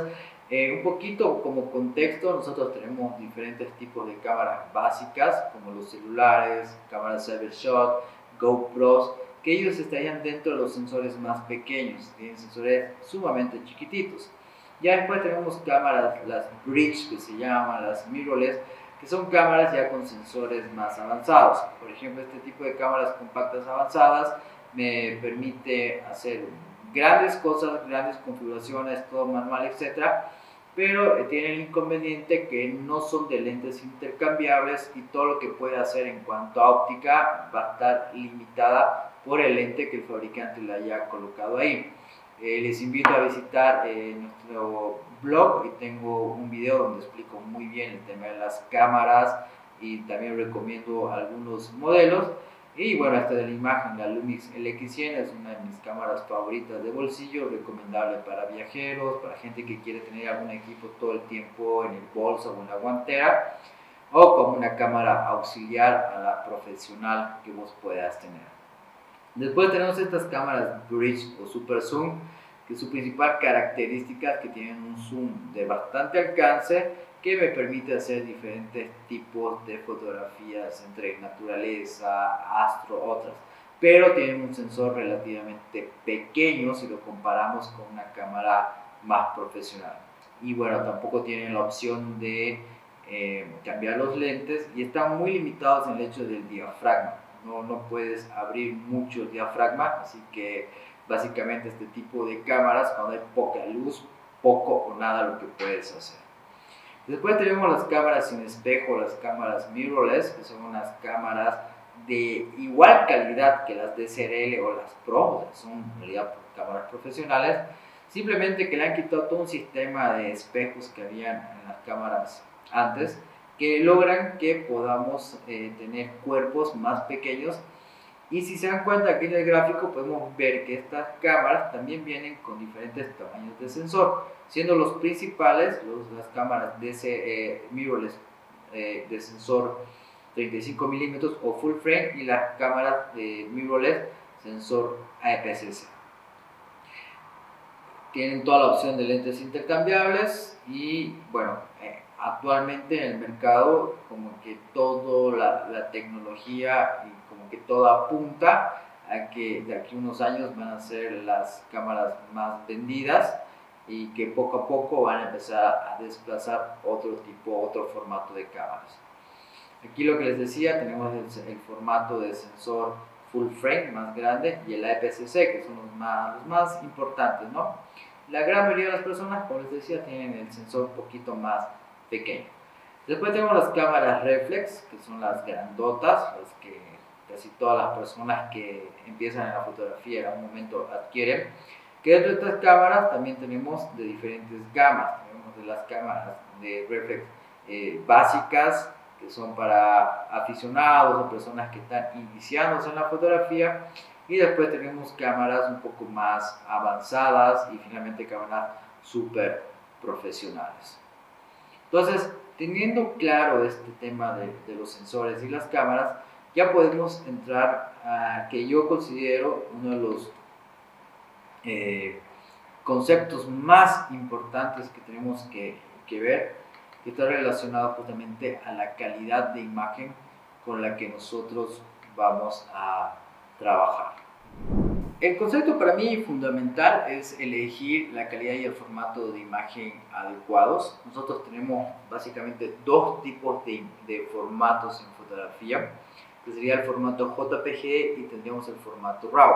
un poquito como contexto, nosotros tenemos diferentes tipos de cámaras básicas, como los celulares, cámaras Cybershot, GoPros, que ellos estarían dentro de los sensores más pequeños, tienen sensores sumamente chiquititos. Ya después tenemos cámaras, las bridge que se llaman, las mirrorless, que son cámaras ya con sensores más avanzados. Por ejemplo, este tipo de cámaras compactas avanzadas me permite hacer grandes cosas, grandes configuraciones, todo manual, etc. Pero tiene el inconveniente que no son de lentes intercambiables y todo lo que puede hacer en cuanto a óptica va a estar limitada por el lente que el fabricante le haya colocado ahí. Les invito a visitar nuestro blog y tengo un video donde explico muy bien el tema de las cámaras y también recomiendo algunos modelos. Y bueno, esta de la imagen, la Lumix LX100 es una de mis cámaras favoritas de bolsillo, recomendable para viajeros, para gente que quiere tener algún equipo todo el tiempo en el bolso o en la guantera, o como una cámara auxiliar a la profesional que vos puedas tener. Después tenemos estas cámaras bridge o super zoom, que su principal característica es que tienen un zoom de bastante alcance que me permite hacer diferentes tipos de fotografías entre naturaleza, astro, otras, pero tienen un sensor relativamente pequeño si lo comparamos con una cámara más profesional. Y bueno, tampoco tienen la opción de cambiar los lentes y están muy limitados en el hecho del diafragma. no puedes abrir mucho el diafragma, así que básicamente este tipo de cámaras, cuando hay poca luz, poco o nada lo que puedes hacer. Después tenemos las cámaras sin espejo, las cámaras mirrorless, que son unas cámaras de igual calidad que las DSLR o las Pro, o sea, son en realidad cámaras profesionales, simplemente que le han quitado todo un sistema de espejos que habían en las cámaras antes, que logran que podamos tener cuerpos más pequeños. Y si se dan cuenta aquí en el gráfico podemos ver que estas cámaras también vienen con diferentes tamaños de sensor, siendo los principales las cámaras de mirrorless de sensor 35 milímetros o full frame, y las cámaras de mirrorless sensor APS-C. Tienen toda la opción de lentes intercambiables y bueno, actualmente en el mercado como que toda la tecnología y como que todo apunta a que de aquí a unos años van a ser las cámaras más vendidas y que poco a poco van a empezar a desplazar otro formato de cámaras. Aquí lo que les decía, tenemos el formato de sensor full frame más grande y el APS-C, que son los más importantes, ¿no? La gran mayoría de las personas, como les decía, tienen el sensor un poquito más pequeño. Después tenemos las cámaras reflex, que son las grandotas, las que casi todas las personas que empiezan en la fotografía en algún momento adquieren. Que dentro de estas cámaras también tenemos de diferentes gamas. Tenemos de las cámaras de reflex básicas, que son para aficionados o personas que están iniciándose en la fotografía, y después tenemos cámaras un poco más avanzadas y finalmente cámaras súper profesionales. Entonces, teniendo claro este tema de los sensores y las cámaras, ya podemos entrar a que yo considero uno de los conceptos más importantes que tenemos que ver, que está relacionado justamente a la calidad de imagen con la que nosotros vamos a trabajar. El concepto para mí fundamental es elegir la calidad y el formato de imagen adecuados. Nosotros tenemos básicamente dos tipos de formatos en fotografía, que sería el formato JPG y tendríamos el formato RAW.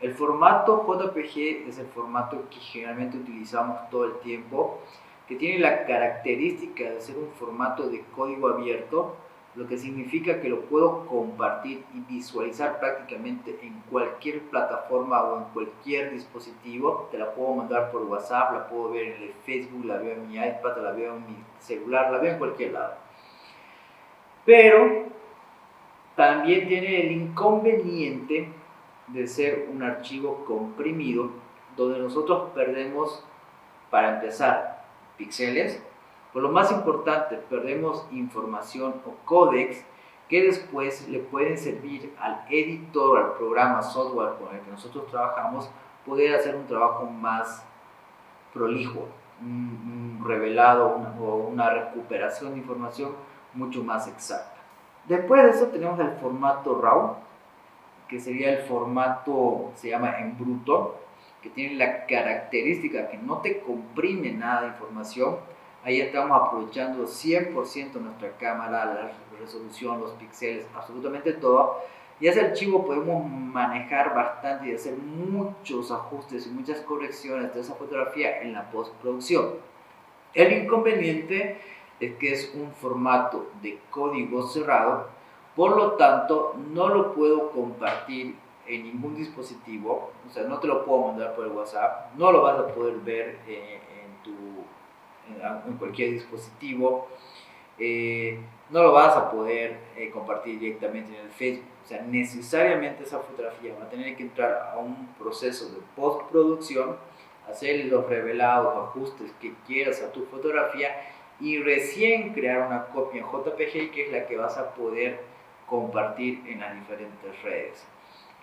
El formato JPG es el formato que generalmente utilizamos todo el tiempo, que tiene la característica de ser un formato de código abierto, lo que significa que lo puedo compartir y visualizar prácticamente en cualquier plataforma o en cualquier dispositivo. Te la puedo mandar por WhatsApp, la puedo ver en el Facebook, la veo en mi iPad, la veo en mi celular, la veo en cualquier lado. Pero también tiene el inconveniente de ser un archivo comprimido, donde nosotros perdemos, para empezar, píxeles. Por lo más importante, perdemos información o códex que después le pueden servir al editor, al programa, software con el que nosotros trabajamos, poder hacer un trabajo más prolijo, un revelado o una recuperación de información mucho más exacta. Después de eso tenemos el formato RAW, que sería el formato, se llama en bruto, que tiene la característica que no te comprime nada de información. Ahí estamos aprovechando 100% nuestra cámara, la resolución, los píxeles, absolutamente todo. Y ese archivo podemos manejar bastante y hacer muchos ajustes y muchas correcciones de esa fotografía en la postproducción. El inconveniente es que es un formato de código cerrado, por lo tanto no lo puedo compartir en ningún dispositivo, o sea, no te lo puedo mandar por el WhatsApp, no lo vas a poder ver en cualquier dispositivo, no lo vas a poder compartir directamente en el Facebook. O sea, necesariamente esa fotografía va a tener que entrar a un proceso de postproducción, hacer los revelados, ajustes que quieras a tu fotografía y recién crear una copia en JPG, que es la que vas a poder compartir en las diferentes redes.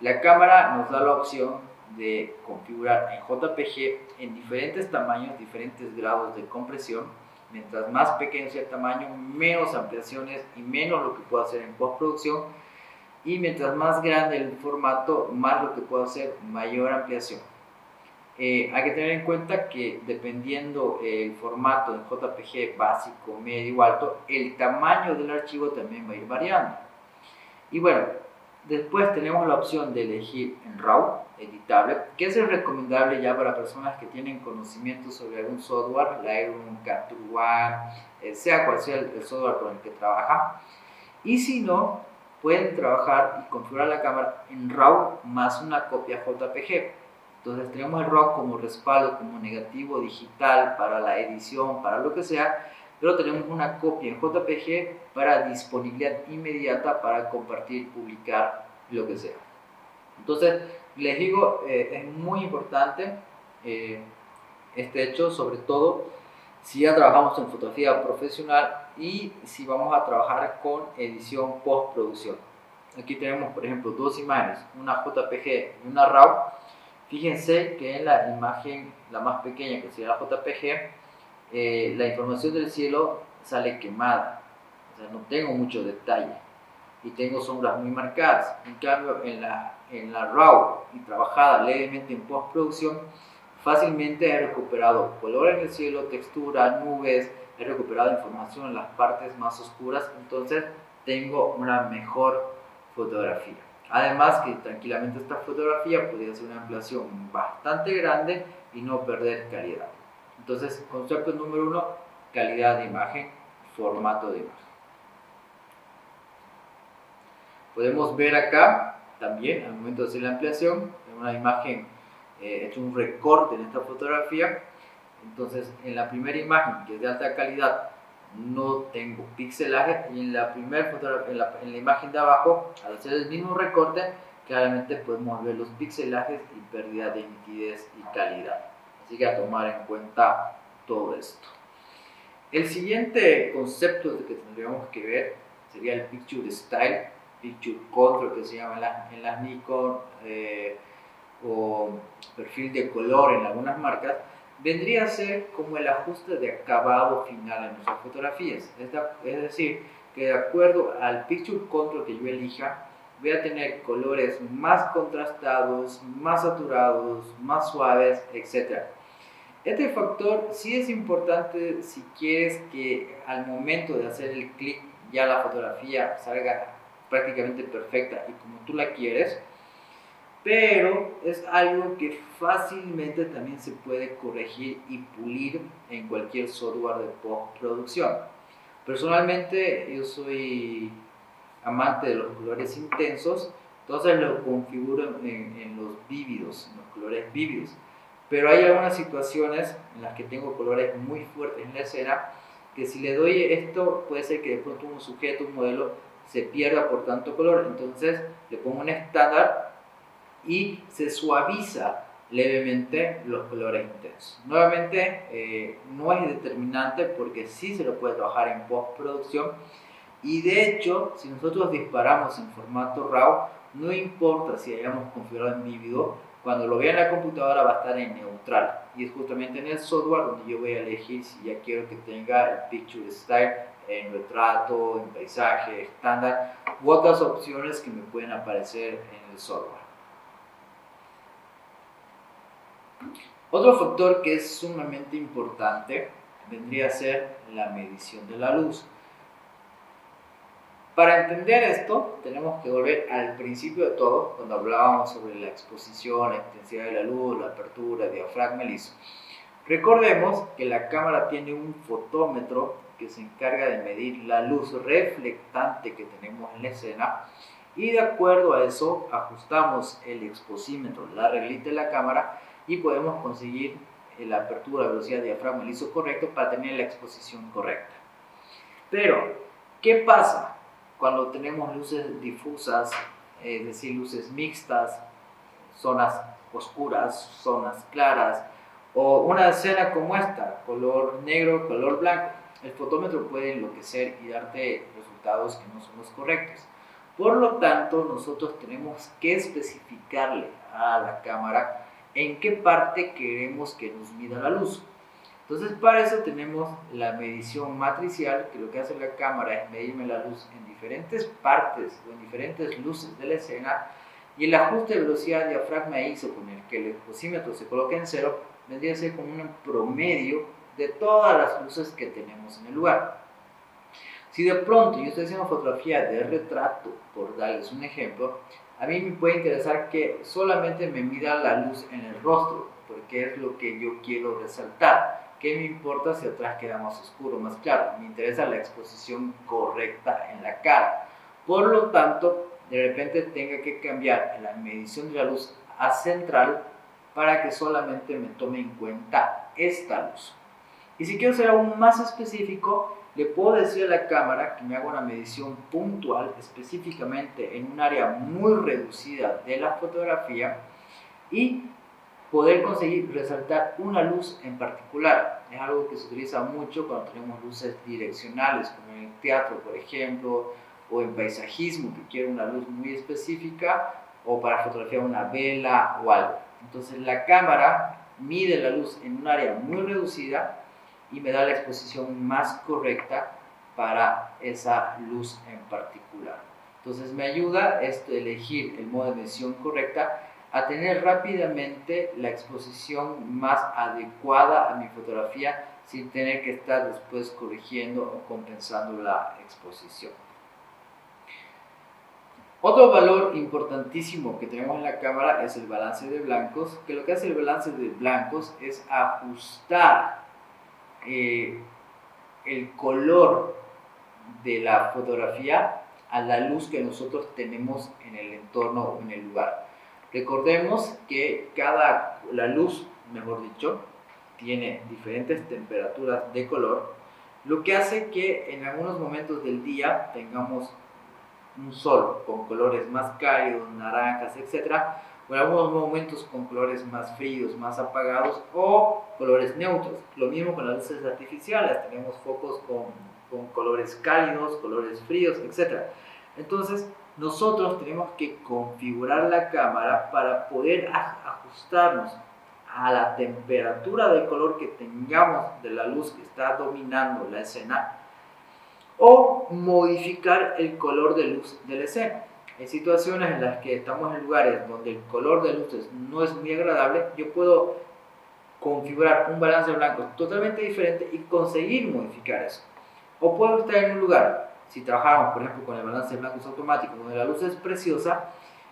La cámara nos da la opción de configurar en JPG en diferentes tamaños, diferentes grados de compresión. Mientras más pequeño sea el tamaño, menos ampliaciones y menos lo que puedo hacer en postproducción. Y mientras más grande el formato, más lo que puedo hacer, mayor ampliación. Hay que tener en cuenta que dependiendo el formato en JPG básico, medio o alto, el tamaño del archivo también va a ir variando. Y bueno, Después tenemos la opción de elegir en RAW, editable, que es recomendable ya para personas que tienen conocimiento sobre algún software, Lightroom, Capture One, sea cual sea el software con el que trabajan. Y si no, pueden trabajar y configurar la cámara en RAW más una copia JPG. Entonces tenemos el RAW como respaldo, como negativo digital para la edición, para lo que sea, pero tenemos una copia en JPG para disponibilidad inmediata para compartir, publicar, lo que sea. Entonces, les digo, es muy importante este hecho, sobre todo si ya trabajamos en fotografía profesional y si vamos a trabajar con edición postproducción. Aquí tenemos, por ejemplo, dos imágenes, una JPG y una RAW. Fíjense que en la imagen, la más pequeña, que sería la JPG, la información del cielo sale quemada, o sea, no tengo mucho detalle y tengo sombras muy marcadas. En cambio, en la RAW y trabajada levemente en postproducción, fácilmente he recuperado color en el cielo, textura, nubes, he recuperado información en las partes más oscuras, entonces tengo una mejor fotografía. Además que tranquilamente esta fotografía podría ser una ampliación bastante grande y no perder calidad. Entonces, concepto número 1, calidad de imagen, formato de imagen. Podemos ver acá también, al momento de hacer la ampliación, en una imagen, he hecho un recorte en esta fotografía. Entonces, en la primera imagen, que es de alta calidad, no tengo pixelaje, y en la primera fotografía, en la imagen de abajo, al hacer el mismo recorte, claramente podemos ver los pixelajes y pérdida de nitidez y calidad. Así que a tomar en cuenta todo esto. El siguiente concepto que tendríamos que ver sería el Picture Style, Picture Control, que se llama en las Nikon, o perfil de color en algunas marcas. Vendría a ser como el ajuste de acabado final en nuestras fotografías. Es decir, que de acuerdo al Picture Control que yo elija, voy a tener colores más contrastados, más saturados, más suaves, etc. Este factor sí es importante si quieres que al momento de hacer el clic ya la fotografía salga prácticamente perfecta y como tú la quieres, pero es algo que fácilmente también se puede corregir y pulir en cualquier software de postproducción. Personalmente yo soy amante de los colores intensos, entonces lo configuro en los vívidos, en los colores vívidos. Pero hay algunas situaciones en las que tengo colores muy fuertes en la escena, que si le doy esto, puede ser que de pronto un sujeto, un modelo, se pierda por tanto color. Entonces le pongo un estándar y se suaviza levemente los colores intensos. Nuevamente, no es determinante porque sí se lo puede trabajar en postproducción. Y de hecho, si nosotros disparamos en formato RAW, no importa si hayamos configurado en vívido, cuando lo vea en la computadora va a estar en neutral. Y es justamente en el software donde yo voy a elegir si ya quiero que tenga el Picture Style en retrato, en paisaje, estándar, u otras opciones que me pueden aparecer en el software. Otro factor que es sumamente importante vendría a ser la medición de la luz. Para entender esto, tenemos que volver al principio de todo, cuando hablábamos sobre la exposición, la intensidad de la luz, la apertura, el diafragma, el ISO. Recordemos que la cámara tiene un fotómetro que se encarga de medir la luz reflectante que tenemos en la escena, y de acuerdo a eso ajustamos el exposímetro, la reglita de la cámara, y podemos conseguir la apertura, velocidad, diafragma, el ISO correcto para tener la exposición correcta. Pero, ¿qué pasa cuando tenemos luces difusas, es decir, luces mixtas, zonas oscuras, zonas claras, o una escena como esta, color negro, color blanco? El fotómetro puede enloquecer y darte resultados que no son los correctos. Por lo tanto, nosotros tenemos que especificarle a la cámara en qué parte queremos que nos mida la luz. Entonces, para eso tenemos la medición matricial, que lo que hace la cámara es medirme la luz en diferentes partes o en diferentes luces de la escena, y el ajuste de velocidad, diafragma e ISO con el que el exposímetro se coloca en cero vendría a ser como un promedio de todas las luces que tenemos en el lugar. Si de pronto yo estoy haciendo fotografía de retrato, por darles un ejemplo, a mí me puede interesar que solamente me mida la luz en el rostro, porque es lo que yo quiero resaltar. ¿Qué me importa si atrás queda más oscuro, más claro? Me interesa la exposición correcta en la cara. Por lo tanto, de repente tenga que cambiar la medición de la luz a central para que solamente me tome en cuenta esta luz. Y si quiero ser aún más específico, le puedo decir a la cámara que me haga una medición puntual, específicamente en un área muy reducida de la fotografía, y poder conseguir resaltar una luz en particular. Es algo que se utiliza mucho cuando tenemos luces direccionales, como en el teatro, por ejemplo, o en paisajismo, que quiero una luz muy específica, o para fotografiar una vela o algo. Entonces la cámara mide la luz en un área muy reducida y me da la exposición más correcta para esa luz en particular. Entonces me ayuda esto, elegir el modo de medición correcta, a tener rápidamente la exposición más adecuada a mi fotografía sin tener que estar después corrigiendo o compensando la exposición. Otro valor importantísimo que tenemos en la cámara es el balance de blancos, que lo que hace el balance de blancos es ajustar el color de la fotografía a la luz que nosotros tenemos en el entorno o en el lugar. Recordemos que la luz, mejor dicho, tiene diferentes temperaturas de color, lo que hace que en algunos momentos del día tengamos un sol con colores más cálidos, naranjas, etcétera, o en algunos momentos con colores más fríos, más apagados o colores neutros. Lo mismo con las luces artificiales, tenemos focos con colores cálidos, colores fríos, etcétera. Entonces, nosotros tenemos que configurar la cámara para poder ajustarnos a la temperatura de color que tengamos de la luz que está dominando la escena, o modificar el color de luz de la escena. En situaciones en las que estamos en lugares donde el color de luces no es muy agradable, yo puedo configurar un balance de blancos totalmente diferente y conseguir modificar eso. O puedo estar en un lugar, si trabajamos por ejemplo con el balance de blancos automático, donde la luz es preciosa,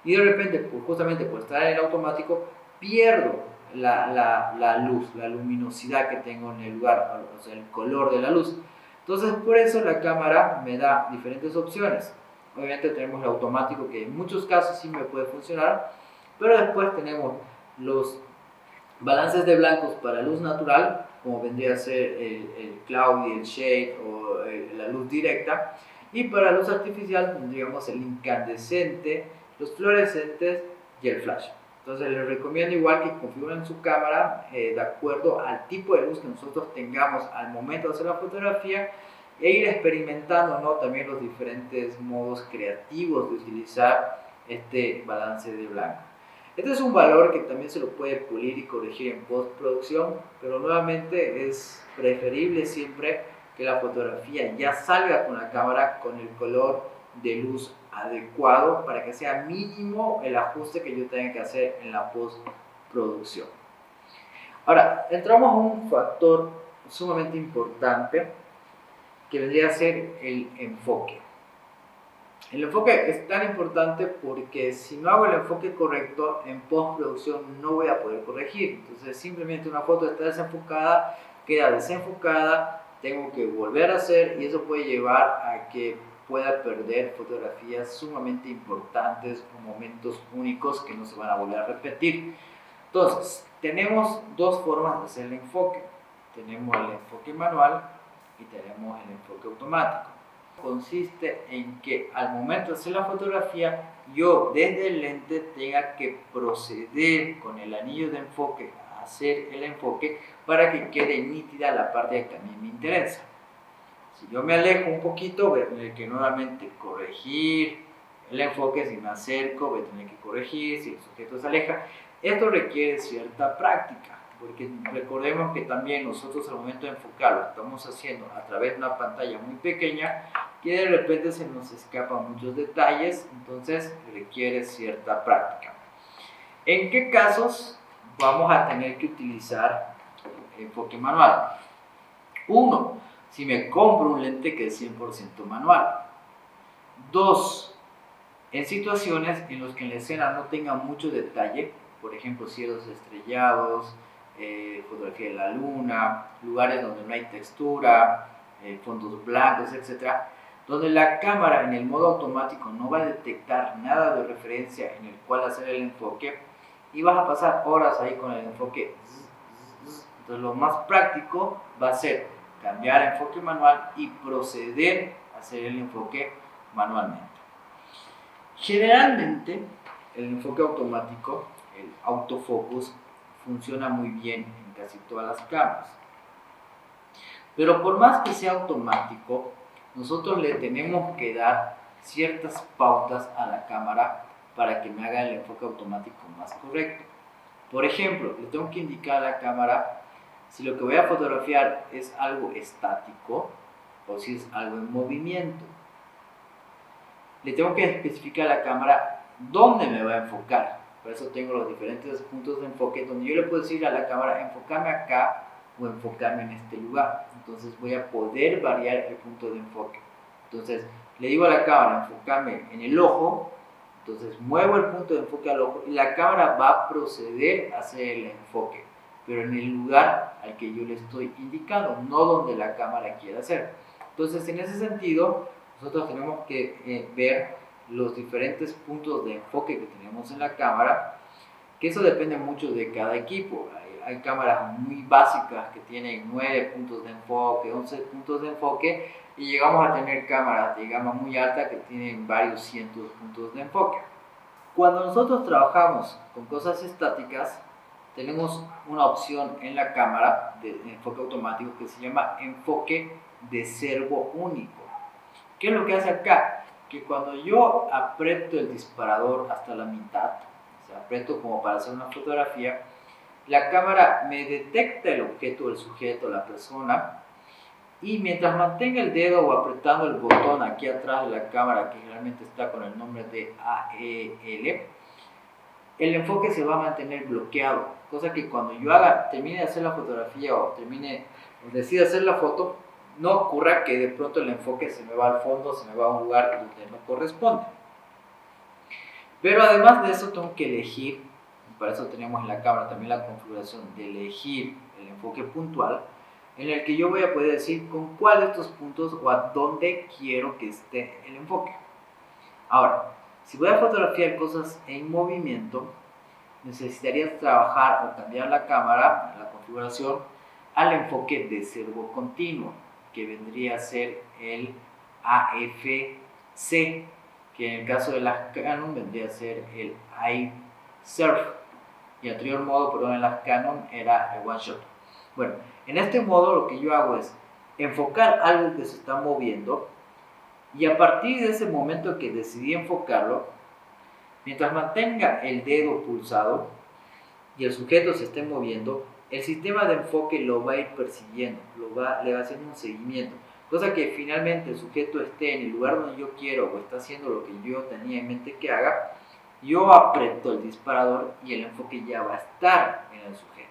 y de repente, justamente por estar en el automático, pierdo la luz, la luminosidad que tengo en el lugar, o sea, el color de la luz. Entonces, por eso la cámara me da diferentes opciones. Obviamente tenemos el automático, que en muchos casos sí me puede funcionar, pero después tenemos los balances de blancos para luz natural, como vendría a ser el cloudy, el shade o la luz directa, y para luz artificial tendríamos el incandescente, los fluorescentes y el flash. Entonces les recomiendo igual que configuren su cámara de acuerdo al tipo de luz que nosotros tengamos al momento de hacer la fotografía, e ir experimentando, ¿no?, también los diferentes modos creativos de utilizar este balance de blanco. Este es un valor que también se lo puede pulir y corregir en postproducción, pero nuevamente es preferible siempre que la fotografía ya salga con la cámara con el color de luz adecuado para que sea mínimo el ajuste que yo tenga que hacer en la postproducción. Ahora, entramos a un factor sumamente importante que vendría a ser el enfoque. El enfoque es tan importante porque si no hago el enfoque correcto, en postproducción no voy a poder corregir. Entonces simplemente una foto está desenfocada, queda desenfocada, tengo que volver a hacer, y eso puede llevar a que pueda perder fotografías sumamente importantes o momentos únicos que no se van a volver a repetir. Entonces, tenemos dos formas de hacer el enfoque. Tenemos el enfoque manual y tenemos el enfoque automático. Consiste en que al momento de hacer la fotografía, yo desde el lente tenga que proceder con el anillo de enfoque a hacer el enfoque para que quede nítida la parte que a mí me interesa. Si yo me alejo un poquito, voy a tener que nuevamente corregir el enfoque. Si me acerco, voy a tener que corregir. Si el sujeto se aleja, esto requiere cierta práctica, porque recordemos que también nosotros al momento de enfocar lo estamos haciendo a través de una pantalla muy pequeña, que de repente se nos escapan muchos detalles, entonces requiere cierta práctica. ¿En qué casos vamos a tener que utilizar enfoque manual? Uno, si me compro un lente que es 100% manual. 2. En situaciones en las que en la escena no tenga mucho detalle, por ejemplo cielos estrellados, fotografía de la luna, lugares donde no hay textura, fondos blancos, etc., donde la cámara en el modo automático no va a detectar nada de referencia en el cual hacer el enfoque y vas a pasar horas ahí con el enfoque. Entonces lo más práctico va a ser cambiar a enfoque manual y proceder a hacer el enfoque manualmente. Generalmente el enfoque automático, el autofocus, funciona muy bien en casi todas las cámaras. Pero por más que sea automático, nosotros le tenemos que dar ciertas pautas a la cámara para que me haga el enfoque automático más correcto. Por ejemplo, le tengo que indicar a la cámara si lo que voy a fotografiar es algo estático o si es algo en movimiento. Le tengo que especificar a la cámara dónde me va a enfocar. Por eso tengo los diferentes puntos de enfoque donde yo le puedo decir a la cámara enfocarme acá o enfocarme en este lugar. Entonces voy a poder variar el punto de enfoque. Entonces le digo a la cámara enfocarme en el ojo, entonces muevo el punto de enfoque al ojo y la cámara va a proceder a hacer el enfoque, pero en el lugar al que yo le estoy indicando, no donde la cámara quiera hacer. Entonces en ese sentido nosotros tenemos que ver los diferentes puntos de enfoque que tenemos en la cámara, que eso depende mucho de cada equipo. Hay cámaras muy básicas que tienen 9 puntos de enfoque, 11 puntos de enfoque, y llegamos a tener cámaras de gama muy alta que tienen varios cientos de puntos de enfoque. Cuando nosotros trabajamos con cosas estáticas, tenemos una opción en la cámara de enfoque automático que se llama enfoque de servo único. ¿Qué es lo que hace acá? Que cuando yo aprieto el disparador hasta la mitad, o sea, aprieto como para hacer una fotografía, la cámara me detecta el objeto, el sujeto, la persona, y mientras mantenga el dedo o apretando el botón aquí atrás de la cámara, que generalmente está con el nombre de AEL, el enfoque se va a mantener bloqueado, cosa que cuando yo termine de hacer la fotografía o decida hacer la foto, no ocurra que de pronto el enfoque se me va al fondo, se me va a un lugar donde no corresponde. Pero además de eso tengo que elegir, y para eso tenemos en la cámara también la configuración de elegir el enfoque puntual, en el que yo voy a poder decir con cuál de estos puntos o a dónde quiero que esté el enfoque. Ahora, si voy a fotografiar cosas en movimiento, necesitaría trabajar o cambiar la cámara, la configuración, al enfoque de servo continuo, que vendría a ser el AFC, que en el caso de las Canon vendría a ser el iSurf, y el anterior modo, perdón, en las Canon era el One Shot. Bueno, en este modo lo que yo hago es enfocar algo que se está moviendo, y a partir de ese momento que decidí enfocarlo, mientras mantenga el dedo pulsado y el sujeto se esté moviendo, el sistema de enfoque lo va a ir persiguiendo, le va a hacer un seguimiento, cosa que finalmente el sujeto esté en el lugar donde yo quiero o está haciendo lo que yo tenía en mente que haga, yo aprieto el disparador y el enfoque ya va a estar en el sujeto.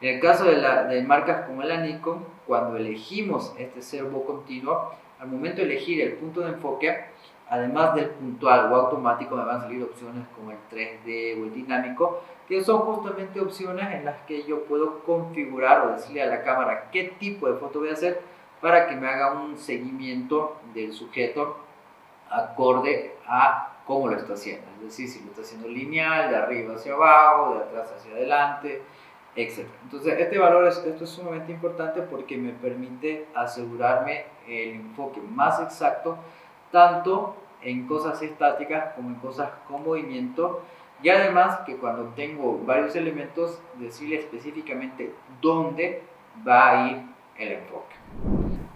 En el caso de marcas como la Nikon, cuando elegimos este servo continuo, al momento de elegir el punto de enfoque, además del puntual o automático, me van a salir opciones como el 3D o el dinámico, que son justamente opciones en las que yo puedo configurar o decirle a la cámara qué tipo de foto voy a hacer para que me haga un seguimiento del sujeto acorde a cómo lo está haciendo. Es decir, si lo está haciendo lineal, de arriba hacia abajo, de atrás hacia adelante, etc. Entonces, esto es sumamente importante porque me permite asegurarme el enfoque más exacto, tanto en cosas estáticas como en cosas con movimiento, y además que cuando tengo varios elementos, decirle específicamente dónde va a ir el enfoque.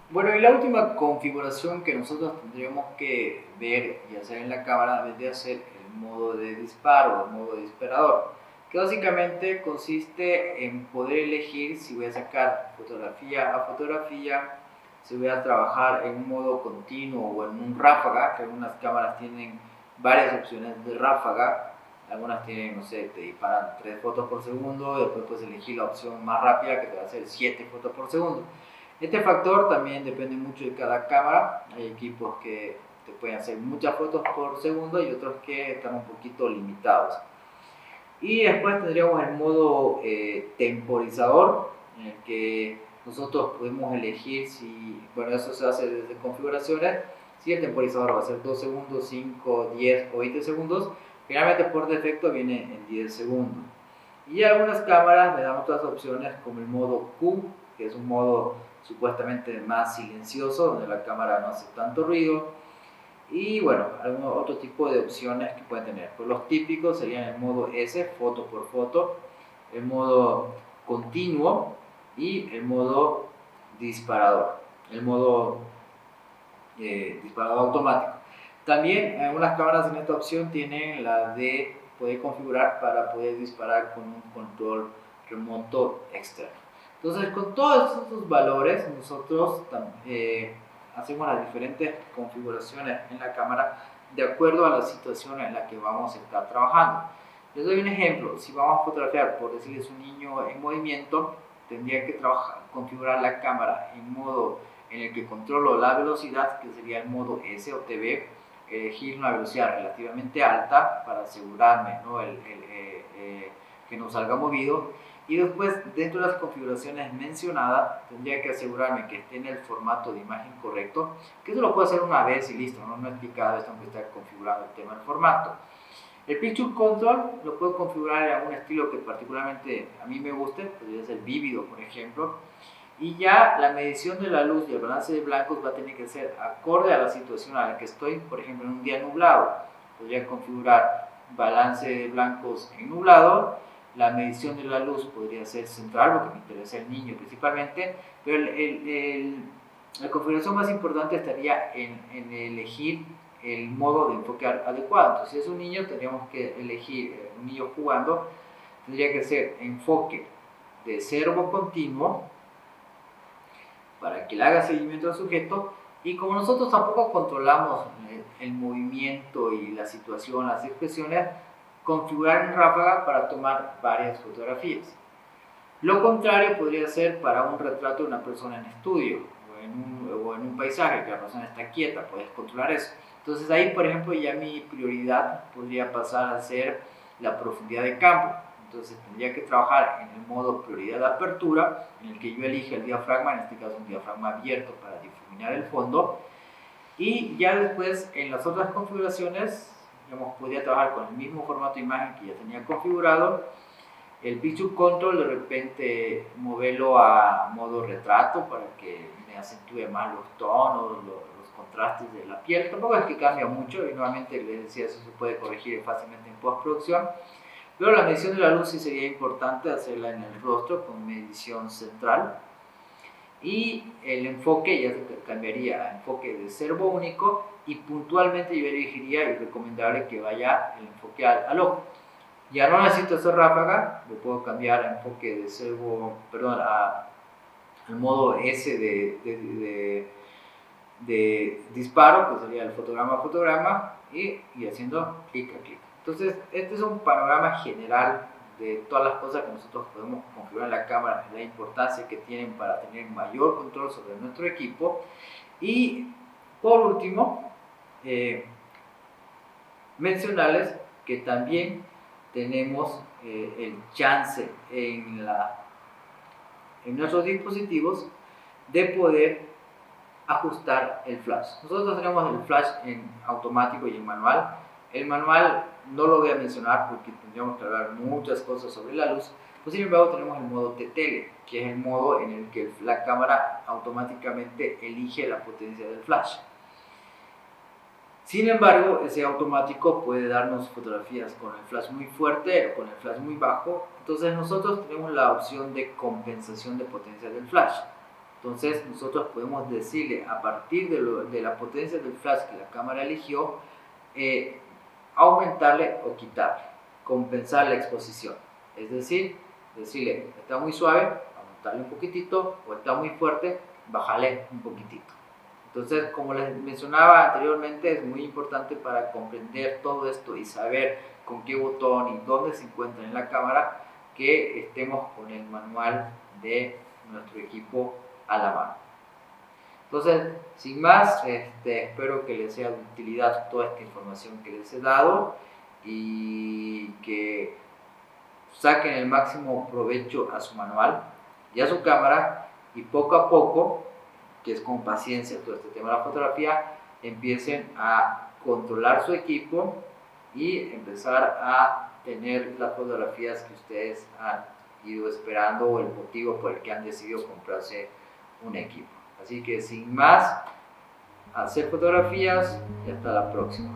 Bueno, y la última configuración que nosotros tendríamos que ver y hacer en la cámara vendría a ser el modo de disparo, el modo de disparador, que básicamente consiste en poder elegir si voy a sacar fotografía a fotografía, si voy a trabajar en un modo continuo o en un ráfaga, que algunas cámaras tienen varias opciones de ráfaga, algunas tienen, no sé, te disparan 3 fotos por segundo, y después puedes elegir la opción más rápida que te va a hacer 7 fotos por segundo. Este factor también depende mucho de cada cámara. Hay equipos que te pueden hacer muchas fotos por segundo y otros que están un poquito limitados. Y después tendríamos el modo temporizador, en el que nosotros podemos elegir si, bueno, eso se hace desde configuraciones, si el temporizador va a ser 2 segundos, 5, 10 o 20 segundos. Generalmente por defecto viene en 10 segundos. Y algunas cámaras me dan otras opciones como el modo Q, que es un modo supuestamente más silencioso, donde la cámara no hace tanto ruido. Y bueno, algún otro tipo de opciones que pueden tener. Pues los típicos serían el modo S, foto por foto, el modo continuo y el modo disparador, el modo disparador automático. También algunas cámaras en esta opción tienen la de poder configurar para poder disparar con un control remoto externo. Entonces, con todos estos valores, nosotros hacemos las diferentes configuraciones en la cámara de acuerdo a la situación en la que vamos a estar trabajando. Les doy un ejemplo. Si vamos a fotografiar, por decirles, un niño en movimiento, tendría que configurar la cámara en modo en el que controlo la velocidad, que sería el modo S o TV, elegir una velocidad relativamente alta para asegurarme, ¿no? Que no salga movido. Y después, dentro de las configuraciones mencionadas, tendría que asegurarme que esté en el formato de imagen correcto, que eso lo puedo hacer una vez y listo, no es explicado esto aunque está configurado el tema del formato. El Picture Control lo puedo configurar en algún estilo que particularmente a mí me guste, podría ser vívido, por ejemplo. Y ya la medición de la luz y el balance de blancos va a tener que ser acorde a la situación a la que estoy. Por ejemplo, en un día nublado, podría configurar balance de blancos en nublado. La medición de la luz podría ser central, porque me interesa el niño principalmente, pero la configuración más importante estaría en elegir el modo de enfoque adecuado. Entonces, si es un niño, tendríamos que elegir, un niño jugando, tendría que ser enfoque de servo continuo, para que le haga seguimiento al sujeto. Y como nosotros tampoco controlamos el movimiento y la situación, las expresiones, configurar en ráfaga para tomar varias fotografías. Lo contrario podría ser para un retrato de una persona en estudio o en un paisaje, que la persona está quieta, puedes controlar eso. Entonces ahí, por ejemplo, ya mi prioridad podría pasar a ser la profundidad de campo. Entonces tendría que trabajar en el modo prioridad de apertura, en el que yo elige el diafragma, en este caso un diafragma abierto para difuminar el fondo. Y ya después en las otras configuraciones, digamos, podría trabajar con el mismo formato de imagen que ya tenía configurado. El Picture Control de repente moverlo a modo retrato para que me acentúe más los tonos, los contrastes de la piel. Tampoco es que cambia mucho y nuevamente les decía, eso se puede corregir fácilmente en postproducción. Pero la medición de la luz sí sería importante hacerla en el rostro con medición central. Y el enfoque ya se cambiaría a enfoque de servo único y puntualmente yo elegiría y recomendable que vaya el enfoque al ojo. Ya no necesito hacer ráfaga, lo puedo cambiar a enfoque de servo, perdón, al modo S de disparo, que sería el fotograma a fotograma, y haciendo clic a clic. Entonces, este es un panorama general de todas las cosas que nosotros podemos configurar en la cámara, la importancia que tienen para tener mayor control sobre nuestro equipo. Y por último, mencionarles que también tenemos el chance en nuestros dispositivos de poder ajustar el flash. Nosotros tenemos el flash en automático y en manual. El manual no lo voy a mencionar porque tendríamos que hablar muchas cosas sobre la luz. Pues, sin embargo, tenemos el modo TTL, que es el modo en el que la cámara automáticamente elige la potencia del flash. Sin embargo, ese automático puede darnos fotografías con el flash muy fuerte o con el flash muy bajo. Entonces nosotros tenemos la opción de compensación de potencia del flash. Entonces nosotros podemos decirle a partir de la potencia del flash que la cámara eligió, aumentarle o quitarle, compensar la exposición. Es decir, decirle, está muy suave, aumentarle un poquitito, o está muy fuerte, bajarle un poquitito. Entonces, como les mencionaba anteriormente, es muy importante para comprender todo esto y saber con qué botón y dónde se encuentra en la cámara, que estemos con el manual de nuestro equipo a la mano. Entonces, sin más, espero que les sea de utilidad toda esta información que les he dado y que saquen el máximo provecho a su manual y a su cámara, y poco a poco, que es con paciencia todo este tema de la fotografía, empiecen a controlar su equipo y empezar a tener las fotografías que ustedes han ido esperando, o el motivo por el que han decidido comprarse un equipo. Así que sin más, hacer fotografías y hasta la próxima.